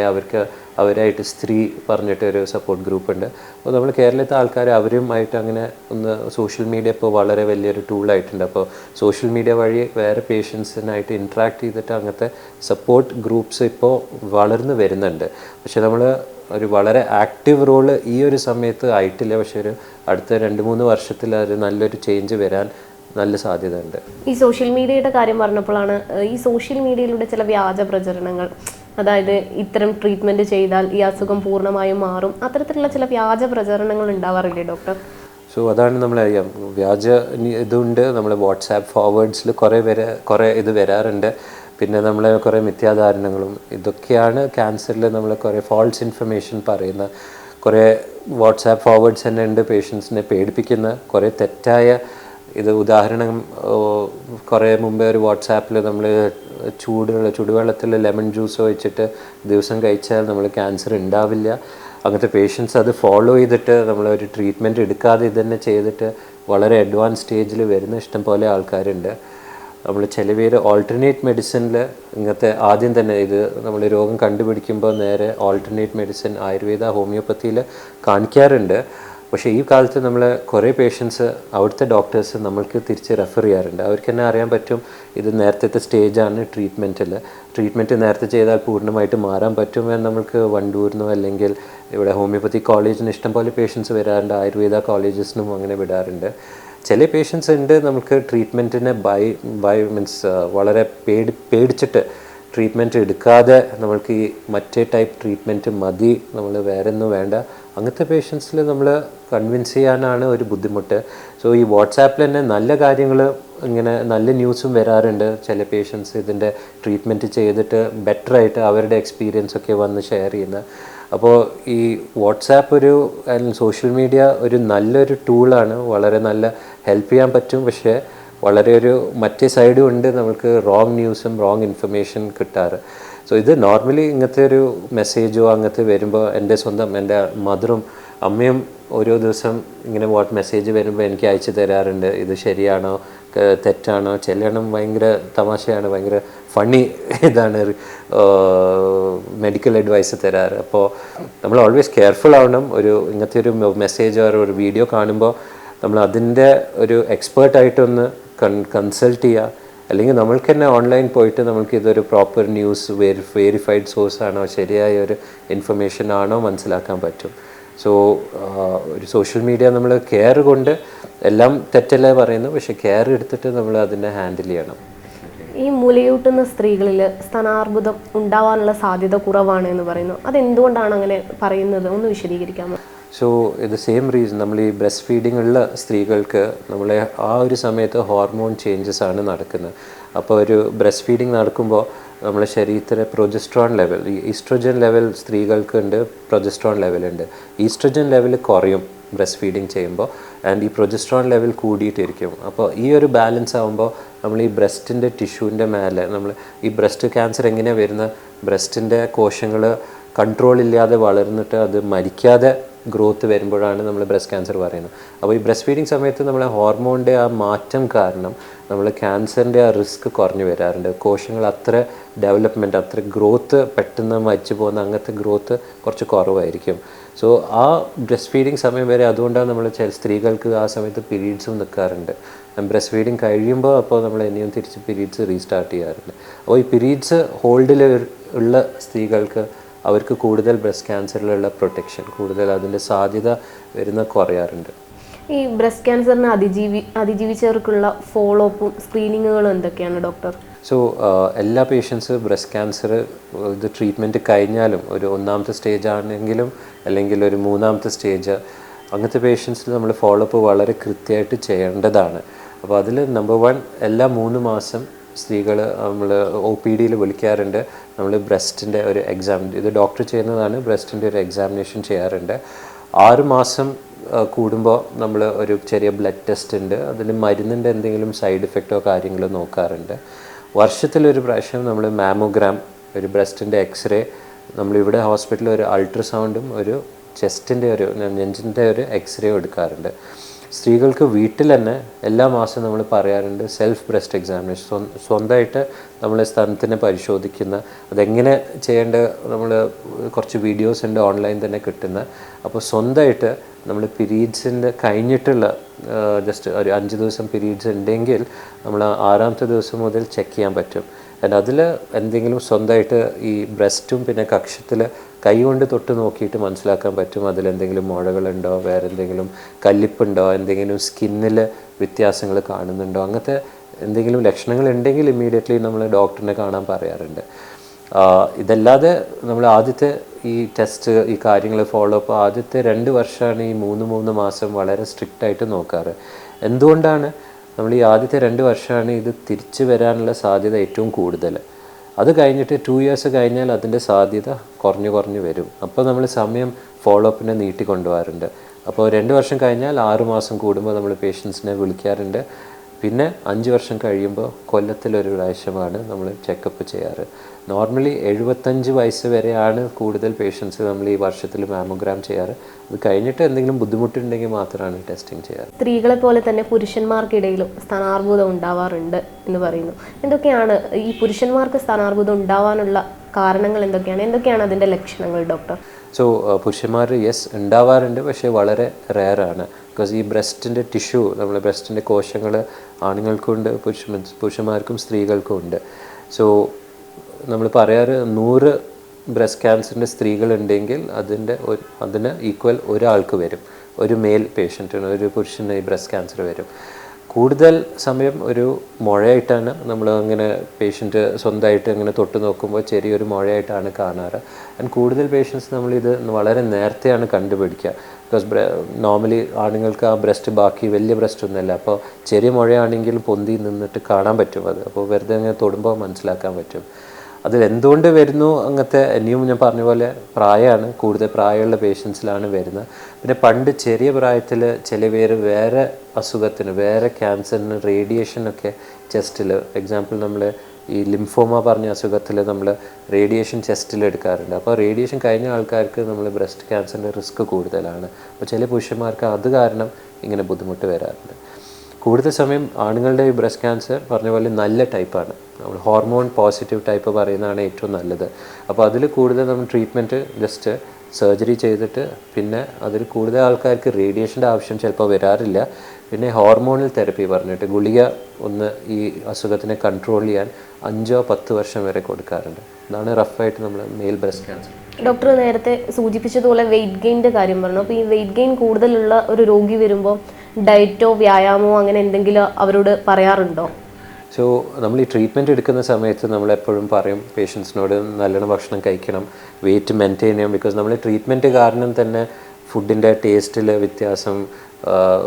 അവരായിട്ട് സ്ത്രീ പറഞ്ഞിട്ട് ഒരു സപ്പോർട്ട് ഗ്രൂപ്പ് ഉണ്ട്. അപ്പോൾ നമ്മൾ കേരളത്തിലെ ആൾക്കാർ അവരുമായിട്ട് അങ്ങനെ ഒന്ന്, സോഷ്യൽ മീഡിയ ഇപ്പോൾ വളരെ വലിയൊരു ടൂളായിട്ടുണ്ട്. അപ്പോൾ സോഷ്യൽ മീഡിയ വഴി വേറെ പേഷ്യൻസിനായിട്ട് ഇൻട്രാക്ട് ചെയ്തിട്ട് അങ്ങനത്തെ സപ്പോർട്ട് ഗ്രൂപ്പ്സ് ഇപ്പോൾ വളർന്നു വരുന്നുണ്ട്. പക്ഷെ നമ്മൾ ഒരു വളരെ ആക്റ്റീവ് റോള് ഈ ഒരു സമയത്ത് ആയിട്ടില്ല. പക്ഷെ ഒരു അടുത്ത 2-3 വർഷത്തിൽ ഒരു നല്ലൊരു ചേഞ്ച് വരാൻ നല്ല സാധ്യത ഉണ്ട്. ഈ സോഷ്യൽ മീഡിയയുടെ കാര്യം പറഞ്ഞപ്പോഴാണ്, ഈ സോഷ്യൽ മീഡിയയിലൂടെ ചില വ്യാജ പ്രചരണങ്ങൾ അതായത് ഇത്തരം ട്രീറ്റ്മെന്റ് ചെയ്താൽ ഈ അസുഖം പൂർണ്ണമായും മാറും, അത്തരത്തിലുള്ള ചില വ്യാജ പ്രചരണങ്ങൾ ഉണ്ടാവാറില്ലേ ഡോക്ടർ? സോ അതാണ് നമ്മളറിയാം, വ്യാജ ഇതുണ്ട്. നമ്മൾ വാട്സാപ്പ് ഫോർവേഡ്സിൽ കുറേ ഇത് വരാറുണ്ട്. പിന്നെ നമ്മളെ കുറേ മിഥ്യാധാരണകളും ഇതൊക്കെയാണ് ക്യാൻസറിൽ നമ്മൾ കുറേ ഫോൾസ് ഇൻഫർമേഷൻ പറയുന്ന കുറേ വാട്സാപ്പ് ഫോർവേഡ്സ് തന്നെ ഉണ്ട്. പേഷ്യൻസിനെ പേടിപ്പിക്കുന്ന കുറേ തെറ്റായ ഇത്. ഉദാഹരണം, കുറേ മുമ്പേ ഒരു വാട്സാപ്പിൽ നമ്മൾ ചുടുവെള്ളത്തിൽ ലെമൺ ജ്യൂസ് ഒഴിച്ചിട്ട് ദിവസം കഴിച്ചാൽ നമ്മൾ ക്യാൻസർ ഉണ്ടാവില്ല. അങ്ങനത്തെ പേഷ്യൻസ് അത് ഫോളോ ചെയ്തിട്ട് നമ്മളൊരു ട്രീറ്റ്മെൻറ്റ് എടുക്കാതെ ഇതന്നെ ചെയ്തിട്ട് വളരെ അഡ്വാൻസ് സ്റ്റേജിൽ വരുന്ന ഇഷ്ടം പോലെ ആൾക്കാരുണ്ട്. നമ്മൾ ചില പേര് ഓൾട്ടർനേറ്റ് മെഡിസിനിൽ ഇങ്ങനത്തെ ആദ്യം തന്നെ ഇത് നമ്മൾ രോഗം കണ്ടുപിടിക്കുമ്പോൾ നേരെ ഓൾട്ടർനേറ്റ് മെഡിസിൻ ആയുർവേദ ഹോമിയോപ്പത്തിയിൽ കാണിക്കാറുണ്ട്. പക്ഷേ ഈ കാലത്ത് നമ്മൾ കുറേ പേഷ്യൻസ് അവിടുത്തെ ഡോക്ടേഴ്സ് നമ്മൾക്ക് തിരിച്ച് റെഫർ ചെയ്യാറുണ്ട്. അവർക്ക് തന്നെ അറിയാൻ പറ്റും ഇത് നേരത്തെ സ്റ്റേജാണ് ട്രീറ്റ്മെൻറ്റ് നേരത്തെ ചെയ്താൽ പൂർണ്ണമായിട്ട് മാറാൻ പറ്റുമെന്ന് നമ്മൾക്ക് വണ്ടൂരിനോ അല്ലെങ്കിൽ ഇവിടെ ഹോമിയോപ്പത്തി കോളേജിന് ഇഷ്ടംപോലെ പേഷ്യൻസ് വരാറുണ്ട്. ആയുർവേദ കോളേജസിനും അങ്ങനെ വിടാറുണ്ട്. ചില പേഷ്യൻസ് ഉണ്ട് നമുക്ക് ട്രീറ്റ്മെൻറ്റിനെ മീൻസ് വളരെ പേടിച്ചിട്ട് ട്രീറ്റ്മെൻറ്റ് എടുക്കാതെ നമ്മൾക്ക് ഈ മറ്റേ ടൈപ്പ് ട്രീറ്റ്മെൻറ്റ് മതി, നമ്മൾ വേറെ ഒന്നും വേണ്ട. അങ്ങനത്തെ പേഷ്യൻസിൽ നമ്മൾ കൺവിൻസ് ചെയ്യാനാണ് ഒരു ബുദ്ധിമുട്ട്. സോ ഈ വാട്സാപ്പിൽ തന്നെ നല്ല കാര്യങ്ങൾ, ഇങ്ങനെ നല്ല ന്യൂസും വരാറുണ്ട്. ചില പേഷ്യൻസ് ഇതിൻ്റെ ട്രീറ്റ്മെൻറ്റ് ചെയ്തിട്ട് ബെറ്ററായിട്ട് അവരുടെ എക്സ്പീരിയൻസ് ഒക്കെ വന്ന് ഷെയർ ചെയ്യുന്ന. അപ്പോൾ ഈ വാട്സാപ്പ് സോഷ്യൽ മീഡിയ ഒരു നല്ലൊരു ടൂളാണ്, വളരെ നല്ല ഹെൽപ്പ് ചെയ്യാൻ പറ്റും. പക്ഷേ വളരെ മറ്റേ സൈഡും ഉണ്ട്, നമുക്ക് റോങ് ന്യൂസും റോങ് ഇൻഫർമേഷൻ കിട്ടാറ്. സോ ഇത് നോർമലി ഇങ്ങനത്തെ ഒരു മെസ്സേജോ അങ്ങനത്തെ വരുമ്പോൾ എൻ്റെ മദറും അമ്മയും ഓരോ ദിവസം ഇങ്ങനെ മെസ്സേജ് വരുമ്പോൾ എനിക്ക് അയച്ചു തരാറുണ്ട്. ഇത് ശരിയാണോ തെറ്റാണോ? ചിലണം ഭയങ്കര തമാശയാണ്, ഭയങ്കര ഫണ്ണി ഇതാണ് മെഡിക്കൽ അഡ്വൈസ് തരാറ്. അപ്പോൾ നമ്മൾ ഓൾവേസ് കെയർഫുൾ ആവണം. ഇങ്ങനത്തെ ഒരു മെസ്സേജ് ഒരു വീഡിയോ കാണുമ്പോൾ നമ്മൾ അതിൻ്റെ ഒരു എക്സ്പേർട്ടായിട്ടൊന്ന് കൺസൾട്ട് ചെയ്യുക. അല്ലെങ്കിൽ നമ്മൾക്ക് തന്നെ ഓൺലൈൻ പോയിട്ട് നമുക്ക് ഇതൊരു പ്രോപ്പർ ന്യൂസ് വെരിഫൈഡ് സോഴ്സ് ആണോ, ശരിയായ ഒരു ഇൻഫർമേഷൻ ആണോ മനസ്സിലാക്കാൻ പറ്റും. സോ ഒരു സോഷ്യൽ മീഡിയ നമ്മൾ കെയർ കൊണ്ട് എല്ലാം തെറ്റല്ലേ പറയുന്നു, പക്ഷേ കെയർ എടുത്തിട്ട് നമ്മൾ അതിനെ ഹാൻഡിൽ ചെയ്യണം. ഈ മുലയൂട്ടുന്ന സ്ത്രീകളിൽ സ്ഥാനാർബുദം ഉണ്ടാവാനുള്ള സാധ്യത കുറവാണ് എന്ന് പറയുന്നു. അതെന്തുകൊണ്ടാണ് അങ്ങനെ പറയുന്നത്? ഒന്ന് വിശദീകരിക്കാമോ? സോ ഇത് സെയിം റീസൺ, നമ്മൾ ഈ ബ്രസ്റ്റ് ഫീഡിംഗ് ഉള്ള സ്ത്രീകൾക്ക് നമ്മളെ ആ ഒരു സമയത്ത് ഹോർമോൺ ചേഞ്ചസ് ആണ് നടക്കുന്നത്. അപ്പോൾ ഒരു ബ്രസ്റ്റ് ഫീഡിങ് നടക്കുമ്പോൾ നമ്മുടെ ശരീരത്തിലെ പ്രൊജസ്ട്രോൺ ലെവൽ, ഈ ഈസ്ട്രോജൻ ലെവൽ സ്ത്രീകൾക്ക് ഉണ്ട്, പ്രൊജസ്ട്രോൺ ലെവലുണ്ട്. ഈസ്ട്രോജൻ ലെവൽ കുറയും ബ്രസ്റ്റ് ഫീഡിങ് ചെയ്യുമ്പോൾ, ആൻഡ് ഈ പ്രൊജസ്ട്രോൺ ലെവൽ കൂടിയിട്ടിരിക്കും. അപ്പോൾ ഈ ഒരു ബാലൻസ് ആകുമ്പോൾ നമ്മൾ ഈ ബ്രസ്റ്റിൻ്റെ ടിഷ്യൂവിൻ്റെ മേലെ ഈ ബ്രസ്റ്റ് ക്യാൻസർ എങ്ങനെയാണ് വരുന്നത്? ബ്രസ്റ്റിൻ്റെ കോശങ്ങൾ കൺട്രോൾ ഇല്ലാതെ വളർന്നിട്ട് അത് മരിക്കാതെ ഗ്രോത്ത് വരുമ്പോഴാണ് നമ്മൾ ബ്രസ്റ്റ് ക്യാൻസർ പറയുന്നത്. അപ്പോൾ ഈ ബ്രസ്റ്റ് ഫീഡിങ് സമയത്ത് നമ്മളെ ഹോർമോണിൻ്റെ ആ മാറ്റം കാരണം നമ്മൾ ക്യാൻസറിൻ്റെ ആ റിസ്ക് കുറഞ്ഞു വരാറുണ്ട്. കോശങ്ങൾ അത്ര ഡെവലപ്മെൻറ്റ്, അത്ര ഗ്രോത്ത് പെട്ടെന്ന് മരിച്ചു പോകുന്ന അങ്ങനത്തെ ഗ്രോത്ത് കുറച്ച് കുറവായിരിക്കും. സോ ആ ബ്രസ്റ്റ് ഫീഡിങ് സമയം വരെ, അതുകൊണ്ടാണ് നമ്മൾ ചില സ്ത്രീകൾക്ക് ആ സമയത്ത് പീരീഡ്സും നിൽക്കാറുണ്ട്. ബ്രസ്റ്റ് ഫീഡിങ് കഴിയുമ്പോൾ അപ്പോൾ നമ്മൾ ഇനിയും തിരിച്ച് പീരീഡ്സ് റീസ്റ്റാർട്ട് ചെയ്യാറുണ്ട്. അപ്പോൾ ഈ പീരീഡ്സ് ഹോൾഡിൽ ഉള്ള സ്ത്രീകൾക്ക് അവർക്ക് കൂടുതൽ ബ്രസ്റ്റ് ക്യാൻസറിലുള്ള പ്രൊട്ടക്ഷൻ, കൂടുതൽ അതിൻ്റെ സാധ്യത കുറയാറുണ്ട്. ഈ ബ്രസ്റ്റ് ക്യാൻസറിനെ അതിജീവിച്ചവർക്കുള്ള ഫോളോ അപ്പും സ്ക്രീനിങ്ങുകളും എന്തൊക്കെയാണ് ഡോക്ടർ? സോ എല്ലാ പേഷ്യൻസ് ബ്രസ്റ്റ് ക്യാൻസർ ഇത് ട്രീറ്റ്മെൻറ്റ് കഴിഞ്ഞാലും ഒരു 1ാമത്തെ സ്റ്റേജ് ആണെങ്കിലും അല്ലെങ്കിൽ ഒരു 3ാമത്തെ സ്റ്റേജ്, അങ്ങനത്തെ പേഷ്യൻസിൽ നമ്മൾ ഫോളോ അപ്പ് വളരെ കൃത്യമായിട്ട് ചെയ്യേണ്ടതാണ്. അപ്പോൾ അതിൽ നമ്പർ 1, എല്ലാ 3 മാസം സ്ത്രീകൾ നമ്മൾ OPDയിൽ വിളിക്കാറുണ്ട്. നമ്മൾ ബ്രസ്റ്റിൻ്റെ ഒരു ഇത് ഡോക്ടർ ചെയ്യുന്നതാണ്, ബ്രസ്റ്റിൻ്റെ ഒരു എക്സാമിനേഷൻ ചെയ്യാറുണ്ട്. 6 മാസം കൂടുമ്പോൾ നമ്മൾ ഒരു ചെറിയ ബ്ലഡ് ടെസ്റ്റ് ഉണ്ട്, അതിന് മരുന്നിൻ്റെ എന്തെങ്കിലും സൈഡ് ഇഫക്റ്റോ കാര്യങ്ങളോ നോക്കാറുണ്ട്. വർഷത്തിലൊരു പ്രാവശ്യം നമ്മൾ മാമോഗ്രാം, ഒരു ബ്രസ്റ്റിൻ്റെ എക്സ്റേ, നമ്മളിവിടെ ഹോസ്പിറ്റലിൽ ഒരു അൾട്രാസൗണ്ടും ഒരു ചെസ്റ്റിൻ്റെ നെഞ്ചിൻ്റെ ഒരു എക്സ്റേയും എടുക്കാറുണ്ട്. സ്ത്രീകൾക്ക് വീട്ടിൽ തന്നെ എല്ലാ മാസവും നമ്മൾ പറയാറുണ്ട് സെൽഫ് ബ്രസ്റ്റ് എക്സാമിനേഷൻ, സ്വന്തമായിട്ട് നമ്മൾ സ്തനത്തിനെ പരിശോധിക്കുന്ന, അതെങ്ങനെ ചെയ്യേണ്ട നമ്മൾ കുറച്ച് വീഡിയോസ് ഉണ്ട് ഓൺലൈൻ തന്നെ കിട്ടുന്ന. അപ്പോൾ സ്വന്തമായിട്ട് നമ്മൾ പീരീഡ്സിൻ്റെ കഴിഞ്ഞിട്ടുള്ള ജസ്റ്റ് ഒരു 5 ദിവസം പീരീഡ്സ് ഉണ്ടെങ്കിൽ നമ്മൾ 6ാമത്തെ ദിവസം മുതൽ ചെക്ക് ചെയ്യാൻ പറ്റും. ആൻഡ് അതിൽ എന്തെങ്കിലും സ്വന്തമായിട്ട് ഈ ബ്രസ്റ്റും പിന്നെ കക്ഷത്തിൽ കൈ കൊണ്ട് തൊട്ട് നോക്കിയിട്ട് മനസ്സിലാക്കാൻ പറ്റും അതിലെന്തെങ്കിലും മുഴകളുണ്ടോ, വേറെ എന്തെങ്കിലും കല്ലിപ്പുണ്ടോ, എന്തെങ്കിലും സ്കിന്നിൽ വ്യത്യാസങ്ങൾ കാണുന്നുണ്ടോ, അങ്ങനത്തെ എന്തെങ്കിലും ലക്ഷണങ്ങൾ ഉണ്ടെങ്കിൽ ഇമ്മീഡിയറ്റ്ലി നമ്മൾ ഡോക്ടറിനെ കാണാൻ പറയാറുണ്ട്. ഇതല്ലാതെ നമ്മൾ ആദ്യത്തെ ഈ ടെസ്റ്റ് ഈ കാര്യങ്ങൾ ഫോളോ അപ്പ് ആദ്യത്തെ 2 വർഷമാണ് ഈ 3 മാസം വളരെ സ്ട്രിക്റ്റ് ആയിട്ട് നോക്കാറ്. എന്തുകൊണ്ടാണ് നമ്മൾ ഈ ആദ്യത്തെ 2 വർഷമാണ് ഇത് തിരിച്ചു വരാനുള്ള സാധ്യത ഏറ്റവും കൂടുതൽ. അത് കഴിഞ്ഞിട്ട് 2 ഇയേഴ്സ് കഴിഞ്ഞാൽ അതിൻ്റെ സാധ്യത കുറഞ്ഞു വരും. അപ്പോൾ നമ്മൾ സമയം ഫോളോ അപ്പിനെ നീട്ടിക്കൊണ്ടുപോകാറുണ്ട്. അപ്പോൾ 2 വർഷം കഴിഞ്ഞാൽ 6 മാസം കൂടുമ്പോൾ നമ്മൾ പേഷ്യൻസിനെ വിളിക്കാറുണ്ട്. പിന്നെ 5 വർഷം കഴിയുമ്പോൾ കൊല്ലത്തിലൊരു പ്രാവശ്യമാണ് നമ്മൾ ചെക്കപ്പ് ചെയ്യാറ്. നോർമലി 75 വയസ്സ് വരെയാണ് കൂടുതൽ പേഷ്യൻസ് നമ്മൾ ഈ വർഷത്തിൽ മാമോഗ്രാം ചെയ്യാറ്. അത് കഴിഞ്ഞിട്ട് എന്തെങ്കിലും ബുദ്ധിമുട്ടുണ്ടെങ്കിൽ മാത്രമാണ് ടെസ്റ്റിംഗ് ചെയ്യാറ്. സ്ത്രീകളെ പോലെ തന്നെ പുരുഷന്മാർക്കിടയിലും സ്ഥാനാർബുദം ഉണ്ടാവാറുണ്ട് എന്ന് പറയുന്നു. എന്തൊക്കെയാണ് ഈ പുരുഷന്മാർക്ക് സ്ഥാനാർബുദം ഉണ്ടാവാനുള്ള കാരണങ്ങൾ എന്തൊക്കെയാണ് അതിൻ്റെ ലക്ഷണങ്ങൾ ഡോക്ടർ? സോ പുരുഷന്മാർ യെസ് ഉണ്ടാവാറുണ്ട്, പക്ഷേ വളരെ റെയറാണ്. ബിക്കോസ് ഈ ബ്രസ്റ്റിൻ്റെ ടിഷ്യൂ നമ്മൾ ബ്രസ്റ്റിൻ്റെ കോശങ്ങൾ ആണുങ്ങൾക്കുണ്ട്, പുരുഷന്മാർക്കും സ്ത്രീകൾക്കും ഉണ്ട്. സോ നമ്മൾ പറയാറ് 100 ബ്രസ്റ്റ് ക്യാൻസറിൻ്റെ സ്ത്രീകളുണ്ടെങ്കിൽ അതിന് ഈക്വൽ ഒരാൾക്ക് വരും, ഒരു മെയിൽ പേഷ്യൻറ്റിന്, ഒരു പുരുഷന് ഈ ബ്രസ്റ്റ് ക്യാൻസർ വരും. കൂടുതൽ സമയം ഒരു മുഴയായിട്ടാണ് നമ്മൾ അങ്ങനെ പേഷ്യൻറ്റ് സ്വന്തമായിട്ട് ഇങ്ങനെ തൊട്ട് നോക്കുമ്പോൾ ചെറിയൊരു മുഴയായിട്ടാണ് കാണാറ്. ആൻഡ് കൂടുതൽ പേഷ്യൻസ് നമ്മളിത് വളരെ നേരത്തെയാണ് കണ്ടുപിടിക്കുക. ബിക്കോസ് നോർമലി ആണുങ്ങൾക്ക് ആ ബ്രസ്റ്റ് ബാക്കി വലിയ ബ്രസ്റ്റ് ഒന്നുമല്ല. അപ്പോൾ ചെറിയ മുഴയാണെങ്കിൽ പൊന്തി നിന്നിട്ട് കാണാൻ പറ്റും അത്. അപ്പോൾ വെറുതെ അങ്ങനെ തൊടുമ്പോൾ മനസ്സിലാക്കാൻ പറ്റും. അതിൽ എന്തുകൊണ്ട് വരുന്നു അങ്ങനത്തെ ഇനിയും ഞാൻ പറഞ്ഞ പോലെ പ്രായമാണ്, കൂടുതൽ പ്രായമുള്ള പേഷ്യൻസിലാണ് വരുന്നത്. പിന്നെ പണ്ട് ചെറിയ പ്രായത്തിൽ ചില പേര് വേറെ അസുഖത്തിന്, വേറെ ക്യാൻസറിന് റേഡിയേഷനൊക്കെ ചെസ്റ്റിൽ, എക്സാമ്പിൾ നമ്മൾ ഈ ലിംഫോമ പറഞ്ഞ അസുഖത്തിൽ നമ്മൾ റേഡിയേഷൻ ചെസ്റ്റിൽ എടുക്കാറുണ്ട്. അപ്പോൾ റേഡിയേഷൻ കഴിഞ്ഞ ആൾക്കാർക്ക് നമ്മൾ ബ്രസ്റ്റ് ക്യാൻസറിൻ്റെ റിസ്ക് കൂടുതലാണ്. അപ്പോൾ ചില പുരുഷന്മാർക്ക് അത് കാരണം ഇങ്ങനെ ബുദ്ധിമുട്ട് വരാറുണ്ട്. കൂടുതൽ സമയം ആണുങ്ങളുടെ ഈ ബ്രസ്റ്റ് ക്യാൻസർ പറഞ്ഞ പോലെ നല്ല ടൈപ്പാണ്. നമ്മൾ ഹോർമോൺ പോസിറ്റീവ് ടൈപ്പ് പറയുന്നതാണ് ഏറ്റവും നല്ലത്. അപ്പോൾ അതിൽ കൂടുതൽ നമ്മൾ ട്രീറ്റ്മെൻറ്റ് ജസ്റ്റ് സർജറി ചെയ്തിട്ട് പിന്നെ അതിൽ കൂടുതൽ ആൾക്കാർക്ക് റേഡിയേഷൻ്റെ ആവശ്യം ചിലപ്പോൾ വരാറില്ല. പിന്നെ ഹോർമോണൽ തെറപ്പി പറഞ്ഞിട്ട് ഗുളിക ഒന്ന് ഈ അസുഖത്തിനെ കൺട്രോൾ ചെയ്യാൻ 5-10 വർഷം വരെ കൊടുക്കാറുണ്ട്. അതാണ് റഫായിട്ട് നമ്മൾ മെയിൽ ബ്രസ്റ്റ് ക്യാൻസർ. ഡോക്ടർ നേരത്തെ സൂചിപ്പിച്ചതുപോലെ വെയിറ്റ് ഗെയിൻ്റെ കാര്യം പറഞ്ഞു. അപ്പോൾ ഈ വെയിറ്റ് ഗെയിൻ കൂടുതലുള്ള ഒരു രോഗി വരുമ്പോൾ ഡയറ്റോ വ്യായാമമോ അങ്ങനെ എന്തെങ്കിലും അവരോട് പറയാറുണ്ടോ? സോ നമ്മൾ ഈ ട്രീറ്റ്മെൻറ്റ് എടുക്കുന്ന സമയത്ത് നമ്മളെപ്പോഴും പറയും പേഷ്യൻസിനോട് നല്ലോണം ഭക്ഷണം കഴിക്കണം, വെയിറ്റ് മെയിൻറ്റെയിൻ ചെയ്യണം. ബിക്കോസ് നമ്മൾ ട്രീറ്റ്മെൻറ്റ് കാരണം തന്നെ ഫുഡിൻ്റെ ടേസ്റ്റിൽ വ്യത്യാസം,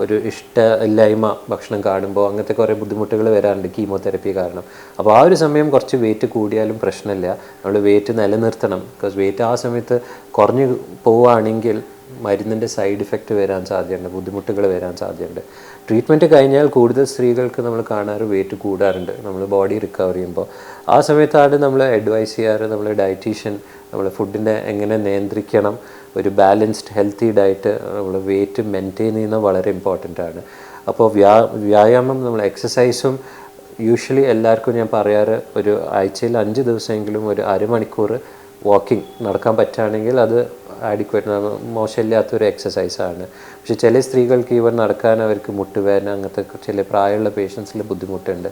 ഒരു ഇഷ്ടമില്ലായ്മ ഭക്ഷണം കാണുമ്പോൾ അങ്ങനത്തെ കുറേ ബുദ്ധിമുട്ടുകൾ വരാറുണ്ട് കീമോതെറപ്പി കാരണം. അപ്പോൾ ആ ഒരു സമയം കുറച്ച് വെയിറ്റ് കൂടിയാലും പ്രശ്നമില്ല, നമ്മൾ വെയിറ്റ് നിലനിർത്തണം. ബിക്കോസ് വെയിറ്റ് ആ സമയത്ത് കുറഞ്ഞു പോവുകയാണെങ്കിൽ മരുന്നിൻ്റെ സൈഡ് ഇഫക്റ്റ് വരാൻ സാധ്യതയുണ്ട്, ബുദ്ധിമുട്ടുകൾ വരാൻ സാധ്യതയുണ്ട്. ട്രീറ്റ്മെൻറ്റ് കഴിഞ്ഞാൽ കൂടുതൽ സ്ത്രീകൾക്ക് നമ്മൾ കാണാറ് വെയിറ്റ് കൂടാറുണ്ട് നമ്മൾ ബോഡി റിക്കവർ ചെയ്യുമ്പോൾ. ആ സമയത്താണ് നമ്മൾ അഡ്വൈസ് ചെയ്യാറ് നമ്മൾ ഡയറ്റീഷ്യൻ നമ്മൾ ഫുഡിനെ എങ്ങനെ നിയന്ത്രിക്കണം, ഒരു ബാലൻസ്ഡ് ഹെൽത്തി ഡയറ്റ്, നമ്മൾ വെയിറ്റ് മെയിൻറ്റെയിൻ ചെയ്യുന്നത് വളരെ ഇമ്പോർട്ടൻ്റ് ആണ്. അപ്പോൾ വ്യായാമം നമ്മൾ എക്സസൈസും യൂഷ്വലി എല്ലാവർക്കും ഞാൻ പറയാറ് ഒരു ആഴ്ചയിൽ 5 ദിവസമെങ്കിലും ഒരു അരമണിക്കൂർ വാക്കിംഗ് നടക്കാൻ പറ്റുകയാണെങ്കിൽ അത് ആഡിക്വേറ്റ്, മോശമില്ലാത്തൊരു എക്സസൈസാണ്. പക്ഷെ ചില സ്ത്രീകൾക്ക് ഇവർ നടക്കാൻ അവർക്ക് മുട്ടുവേദന അങ്ങനത്തെ ചില പ്രായമുള്ള പേഷ്യൻസിൽ ബുദ്ധിമുട്ടുണ്ട്.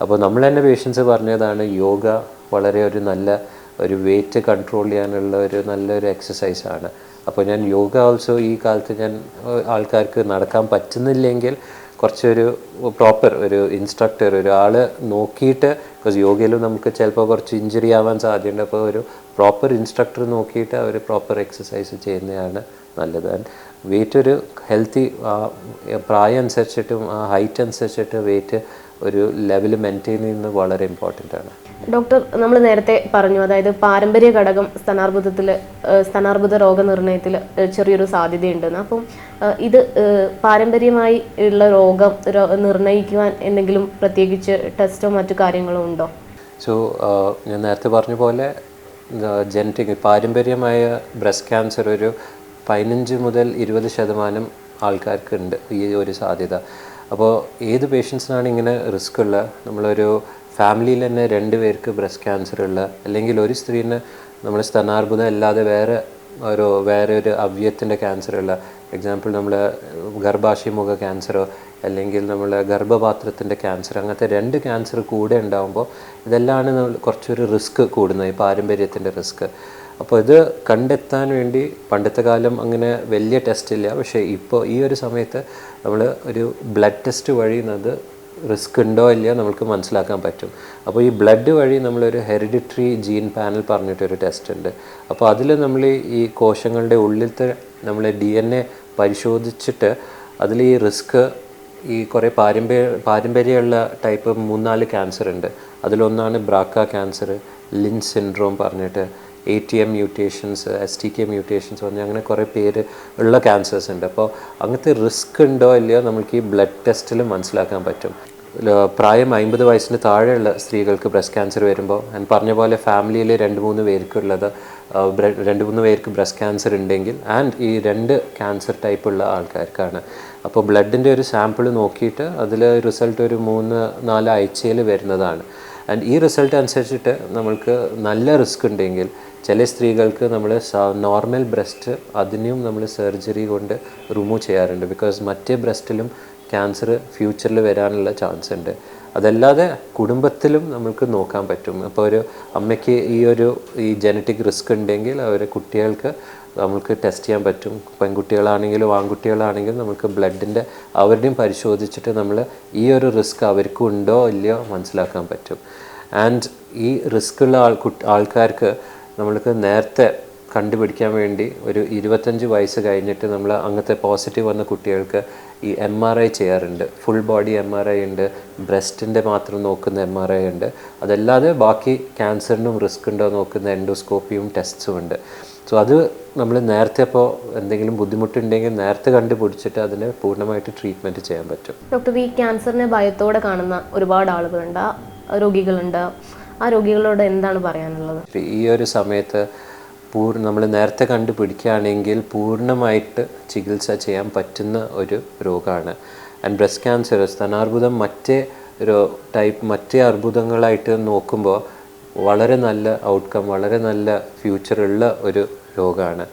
അപ്പോൾ നമ്മൾ തന്നെ പേഷ്യൻസ് പറഞ്ഞതാണ് യോഗ വളരെ ഒരു നല്ല ഒരു വെയിറ്റ് കൺട്രോൾ ചെയ്യാനുള്ള ഒരു നല്ലൊരു എക്സസൈസാണ്. അപ്പോൾ ഞാൻ യോഗ ഓൾസോ ഈ കാലത്ത് ഞാൻ ആൾക്കാർക്ക് നടക്കാൻ പറ്റുന്നില്ലെങ്കിൽ കുറച്ചൊരു പ്രോപ്പർ ഒരു ഇൻസ്ട്രക്ടർ ഒരാൾ നോക്കിയിട്ട്, ബിക്കോസ് യോഗയിലും നമുക്ക് ചിലപ്പോൾ കുറച്ച് ഇഞ്ചുറി ആവാൻ സാധ്യതയുണ്ട്. അപ്പോൾ ഒരു പ്രോപ്പർ ഇൻസ്ട്രക്ടർ നോക്കിയിട്ട് അവർ പ്രോപ്പർ എക്സസൈസ് ചെയ്യുന്നതാണ് നല്ലത്. ആൻഡ് വെയിറ്റ് ഒരു ഹെൽത്തി പ്രായം അനുസരിച്ചിട്ടും ആ ഹൈറ്റ് അനുസരിച്ചിട്ട് വെയിറ്റ് ഒരു ലെവൽ മെയിൻറ്റെയിൻ ചെയ്യുന്നത് വളരെ ഇമ്പോർട്ടൻ്റ് ആണ്. ഡോക്ടർ, നമ്മൾ നേരത്തെ പറഞ്ഞു, അതായത് പാരമ്പര്യ ഘടകം സ്ഥാനാർബുദ രോഗനിർണയത്തിൽ ചെറിയൊരു സാധ്യതയുണ്ടെന്ന്. അപ്പം ഇത് പാരമ്പര്യമായി ഉള്ള രോഗം നിർണ്ണയിക്കുവാൻ എന്തെങ്കിലും പ്രത്യേകിച്ച് ടെസ്റ്റോ മറ്റു കാര്യങ്ങളോ ഉണ്ടോ? സോ ഞാൻ നേരത്തെ പറഞ്ഞ പോലെ ജനറ്റിക് പാരമ്പര്യമായ ബ്രസ്റ്റ് ക്യാൻസർ ഒരു 15 മുതൽ 20% ആൾക്കാർക്കുണ്ട് ഈ ഒരു സാധ്യത. അപ്പോൾ ഏത് പേഷ്യൻസിനാണ് ഇങ്ങനെ റിസ്ക് ഉള്ള, നമ്മളൊരു ഫാമിലിയിൽ തന്നെ 2 പേർക്ക് ബ്രസ്റ്റ് ക്യാൻസർ ഉള്ള, അല്ലെങ്കിൽ ഒരു സ്ത്രീന് നമ്മൾ സ്ഥാനാർബുദം അല്ലാതെ വേറെ ഒരു അവയവത്തിൻ്റെ ക്യാൻസർ ഉള്ള, എക്സാമ്പിൾ നമ്മൾ ഗർഭാശയമുഖ ക്യാൻസറോ അല്ലെങ്കിൽ നമ്മൾ ഗർഭപാത്രത്തിൻ്റെ ക്യാൻസർ, അങ്ങനത്തെ 2 ക്യാൻസർ കൂടെ ഉണ്ടാകുമ്പോൾ ഇതെല്ലാം നമ്മൾ കുറച്ചൊരു റിസ്ക് കൂടുന്നത്, ഈ പാരമ്പര്യത്തിൻ്റെ റിസ്ക്. അപ്പോൾ ഇത് കണ്ടെത്താൻ വേണ്ടി പണ്ടത്തെ കാലം അങ്ങനെ വലിയ ടെസ്റ്റ് ഇല്ല. പക്ഷേ ഇപ്പോൾ ഈ ഒരു സമയത്ത് നമ്മൾ ഒരു ബ്ലഡ് ടെസ്റ്റ് വഴി അത് റിസ്ക് ഉണ്ടോ ഇല്ലയോ നമുക്ക് മനസ്സിലാക്കാൻ പറ്റും. അപ്പോൾ ഈ ബ്ലഡ് വഴി നമ്മളൊരു ഹെറിഡിറ്ററി ജീൻ പാനൽ പറഞ്ഞിട്ടൊരു ടെസ്റ്റ് ഉണ്ട്. അപ്പോൾ അതിൽ നമ്മൾ ഈ കോശങ്ങളുടെ ഉള്ളിലത്തെ നമ്മൾ DNA പരിശോധിച്ചിട്ട് അതിൽ ഈ റിസ്ക് ഈ കുറേ പാരമ്പര്യമുള്ള ടൈപ്പ് 3-4 ക്യാൻസർ ഉണ്ട്. അതിലൊന്നാണ് ബ്രാക്ക ക്യാൻസർ, ലിൻ സിൻഡ്രോം പറഞ്ഞിട്ട്, ATM മ്യൂട്ടേഷൻസ്, STK മ്യൂട്ടേഷൻസ് പറഞ്ഞ് അങ്ങനെ കുറേ പേര് ഉള്ള ക്യാൻസേഴ്സ് ഉണ്ട്. അപ്പോൾ അങ്ങനത്തെ റിസ്ക് ഉണ്ടോ ഇല്ലയോ നമുക്ക് ഈ ബ്ലഡ് ടെസ്റ്റിൽ മനസ്സിലാക്കാൻ പറ്റും. പ്രായം 50 വയസ്സിന് താഴെയുള്ള സ്ത്രീകൾക്ക് ബ്രസ്റ്റ് ക്യാൻസർ വരുമ്പോൾ ഞാൻ പറഞ്ഞ പോലെ ഫാമിലിയിൽ 2-3 പേർക്കുള്ളത് 2-3 പേർക്ക് ബ്രസ്റ്റ് ക്യാൻസർ ഉണ്ടെങ്കിൽ ആൻഡ് ഈ 2 ക്യാൻസർ ടൈപ്പുള്ള ആൾക്കാർക്കാണ്. അപ്പോൾ ബ്ലഡിൻ്റെ ഒരു സാമ്പിൾ നോക്കിയിട്ട് അതിൽ റിസൾട്ട് ഒരു 3-4 ആഴ്ചയിൽ വരുന്നതാണ്. ആൻഡ് ഈ റിസൾട്ട് അനുസരിച്ചിട്ട് നമ്മൾക്ക് നല്ല റിസ്ക് ഉണ്ടെങ്കിൽ ചില സ്ത്രീകൾക്ക് നമ്മൾ നോർമൽ ബ്രസ്റ്റ് അതിനെയും നമ്മൾ സർജറി കൊണ്ട് റിമൂവ് ചെയ്യാറുണ്ട്. ബിക്കോസ് മറ്റേ ബ്രസ്റ്റിലും ക്യാൻസർ ഫ്യൂച്ചറിൽ വരാനുള്ള ചാൻസ് ഉണ്ട്. അതല്ലാതെ കുടുംബത്തിലും നമുക്ക് നോക്കാൻ പറ്റും. അപ്പോൾ ഒരു അമ്മയ്ക്ക് ഈ ജനറ്റിക് റിസ്ക് ഉണ്ടെങ്കിൽ അവരെ കുട്ടികൾക്ക് നമുക്ക് ടെസ്റ്റ് ചെയ്യാൻ പറ്റും. പെൺകുട്ടികളാണെങ്കിലും ആൺകുട്ടികളാണെങ്കിലും നമുക്ക് ബ്ലഡിൻ്റെ അവരുടെയും പരിശോധിച്ചിട്ട് നമ്മൾ ഈ ഒരു റിസ്ക് അവർക്കും ഉണ്ടോ ഇല്ലയോ മനസ്സിലാക്കാൻ പറ്റും. ആൻഡ് ഈ റിസ്ക്കുള്ള ആൾക്കാർക്ക് നമ്മൾക്ക് നേരത്തെ കണ്ടുപിടിക്കാൻ വേണ്ടി ഒരു 25 വയസ്സ് കഴിഞ്ഞിട്ട് നമ്മൾ അങ്ങനത്തെ പോസിറ്റീവ് വന്ന കുട്ടികൾക്ക് ഈ MRI ചെയ്യാറുണ്ട്. ഫുൾ ബോഡി MRI ഉണ്ട്, ബ്രസ്റ്റിൻ്റെ മാത്രം നോക്കുന്ന MRI ഉണ്ട്. അതല്ലാതെ ബാക്കി ക്യാൻസറിനും റിസ്ക് ഉണ്ടോ നോക്കുന്ന എൻഡോസ്കോപ്പിയും ടെസ്റ്റും ഉണ്ട്. സോ അത് നമ്മൾ നേരത്തെ ഇപ്പോൾ എന്തെങ്കിലും ബുദ്ധിമുട്ടുണ്ടെങ്കിൽ നേരത്തെ കണ്ടുപിടിച്ചിട്ട് അതിന് പൂർണ്ണമായിട്ട് ട്രീറ്റ്മെൻറ്റ് ചെയ്യാൻ പറ്റും. ഡോക്ടർ, ഈ ക്യാൻസറിനെ ഭയത്തോടെ കാണുന്ന ഒരുപാട് ആളുകളുണ്ട്, രോഗികളുണ്ട്. ആ രോഗികളോട് എന്താണ് പറയാനുള്ളത്? ഈ ഒരു സമയത്ത് നമ്മൾ നേരത്തെ കണ്ടുപിടിക്കുകയാണെങ്കിൽ പൂർണ്ണമായിട്ട് ചികിത്സ ചെയ്യാൻ പറ്റുന്ന ഒരു രോഗമാണ്. ആൻഡ് ബ്രസ്റ്റ് ക്യാൻസർ, സ്തനാർബുദം മറ്റേ അർബുദങ്ങളായിട്ട് നോക്കുമ്പോൾ വളരെ നല്ല ഔട്ട്കം, വളരെ നല്ല ഫ്യൂച്ചറുള്ള ഒരു രോഗമാണ്.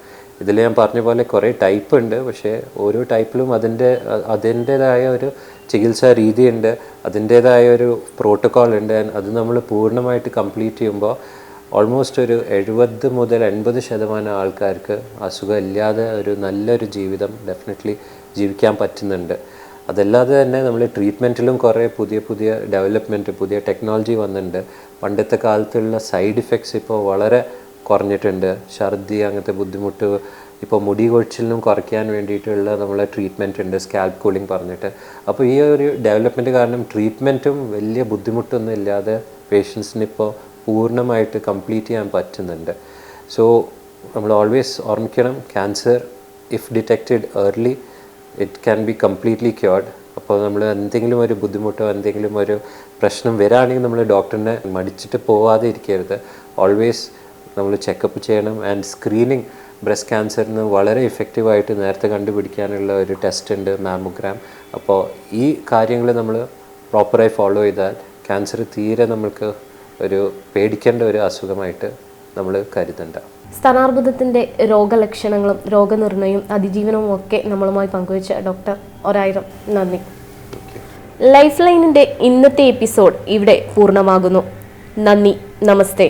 ഇതിൽ ഞാൻ പറഞ്ഞ പോലെ കുറേ ടൈപ്പ് ഉണ്ട്. പക്ഷേ ഓരോ ടൈപ്പിലും അതിൻ്റേതായ ഒരു ചികിത്സാ രീതിയുണ്ട്, അതിൻ്റേതായ ഒരു പ്രോട്ടോക്കോൾ ഉണ്ട്. അത് നമ്മൾ പൂർണ്ണമായിട്ട് കംപ്ലീറ്റ് ചെയ്യുമ്പോൾ ഓൾമോസ്റ്റ് ഒരു 70-80% ആൾക്കാർക്ക് അസുഖം ഇല്ലാതെ ഒരു നല്ലൊരു ജീവിതം ഡെഫിനറ്റ്ലി ജീവിക്കാൻ പറ്റുന്നുണ്ട്. അതല്ലാതെ തന്നെ നമ്മൾ ട്രീറ്റ്മെൻറ്റിലും കുറേ പുതിയ ഡെവലപ്മെൻറ്റ്, പുതിയ ടെക്നോളജി വന്നിട്ടുണ്ട്. പണ്ടത്തെ കാലത്തുള്ള സൈഡ് ഇഫക്ട്സ് ഇപ്പോൾ വളരെ കുറഞ്ഞിട്ടുണ്ട്. ഛർദി, അങ്ങനത്തെ ബുദ്ധിമുട്ട്, ഇപ്പോൾ മുടി കൊഴിച്ചിലിനും കുറയ്ക്കാൻ വേണ്ടിയിട്ടുള്ള നമ്മളെ ട്രീറ്റ്മെൻറ്റ് ഉണ്ട്, സ്കാൽപ്പ് കൂളിംഗ് പറഞ്ഞിട്ട്. അപ്പോൾ ഈ ഒരു ഡെവലപ്മെൻറ്റ് കാരണം ട്രീറ്റ്മെൻറ്റും വലിയ ബുദ്ധിമുട്ടൊന്നും ഇല്ലാതെ പേഷ്യൻസിന് ഇപ്പോൾ പൂർണ്ണമായിട്ട് കംപ്ലീറ്റ് ചെയ്യാൻ പറ്റുന്നുണ്ട്. സോ നമ്മൾ ഓൾവേസ് ഓർമ്മിക്കണം, cancer if detected early it can be completely cured. അപ്പോൾ നമ്മൾ എന്തെങ്കിലും ഒരു ബുദ്ധിമുട്ടോ എന്തെങ്കിലും ഒരു പ്രശ്നം വരികയാണെങ്കിൽ നമ്മൾ ഡോക്ടറിനെ മടിച്ചിട്ട് പോവാതെ ഇരിക്കരുത്. ഓൾവേസ് നമ്മൾ ചെക്കപ്പ് ചെയ്യണം. ആൻഡ് സ്ക്രീനിങ് ബ്രസ്റ്റ് ക്യാൻസറിന് വളരെ ഇഫക്റ്റീവായിട്ട് നേരത്തെ കണ്ടുപിടിക്കാനുള്ള ഒരു ടെസ്റ്റ് ഉണ്ട്, മാമോഗ്രാം. അപ്പോൾ ഈ കാര്യങ്ങൾ നമ്മൾ പ്രോപ്പറായി ഫോളോ ചെയ്താൽ ക്യാൻസർ തീരെ നമുക്ക് ഒരു പേടിക്കേണ്ട ഒരു അസുഖമായിട്ട് നമ്മൾ കരുതണ്ട. സ്തനാർബുദത്തിൻ്റെ രോഗലക്ഷണങ്ങളും രോഗനിർണയവും അതിജീവനവും ഒക്കെ നമ്മളുമായി പങ്കുവച്ച ഡോക്ടർ 1000 നന്ദി. ലൈഫ് ലൈനിൻ്റെ ഇന്നത്തെ എപ്പിസോഡ് ഇവിടെ പൂർണ്ണമാകുന്നു. നന്ദി, നമസ്തേ.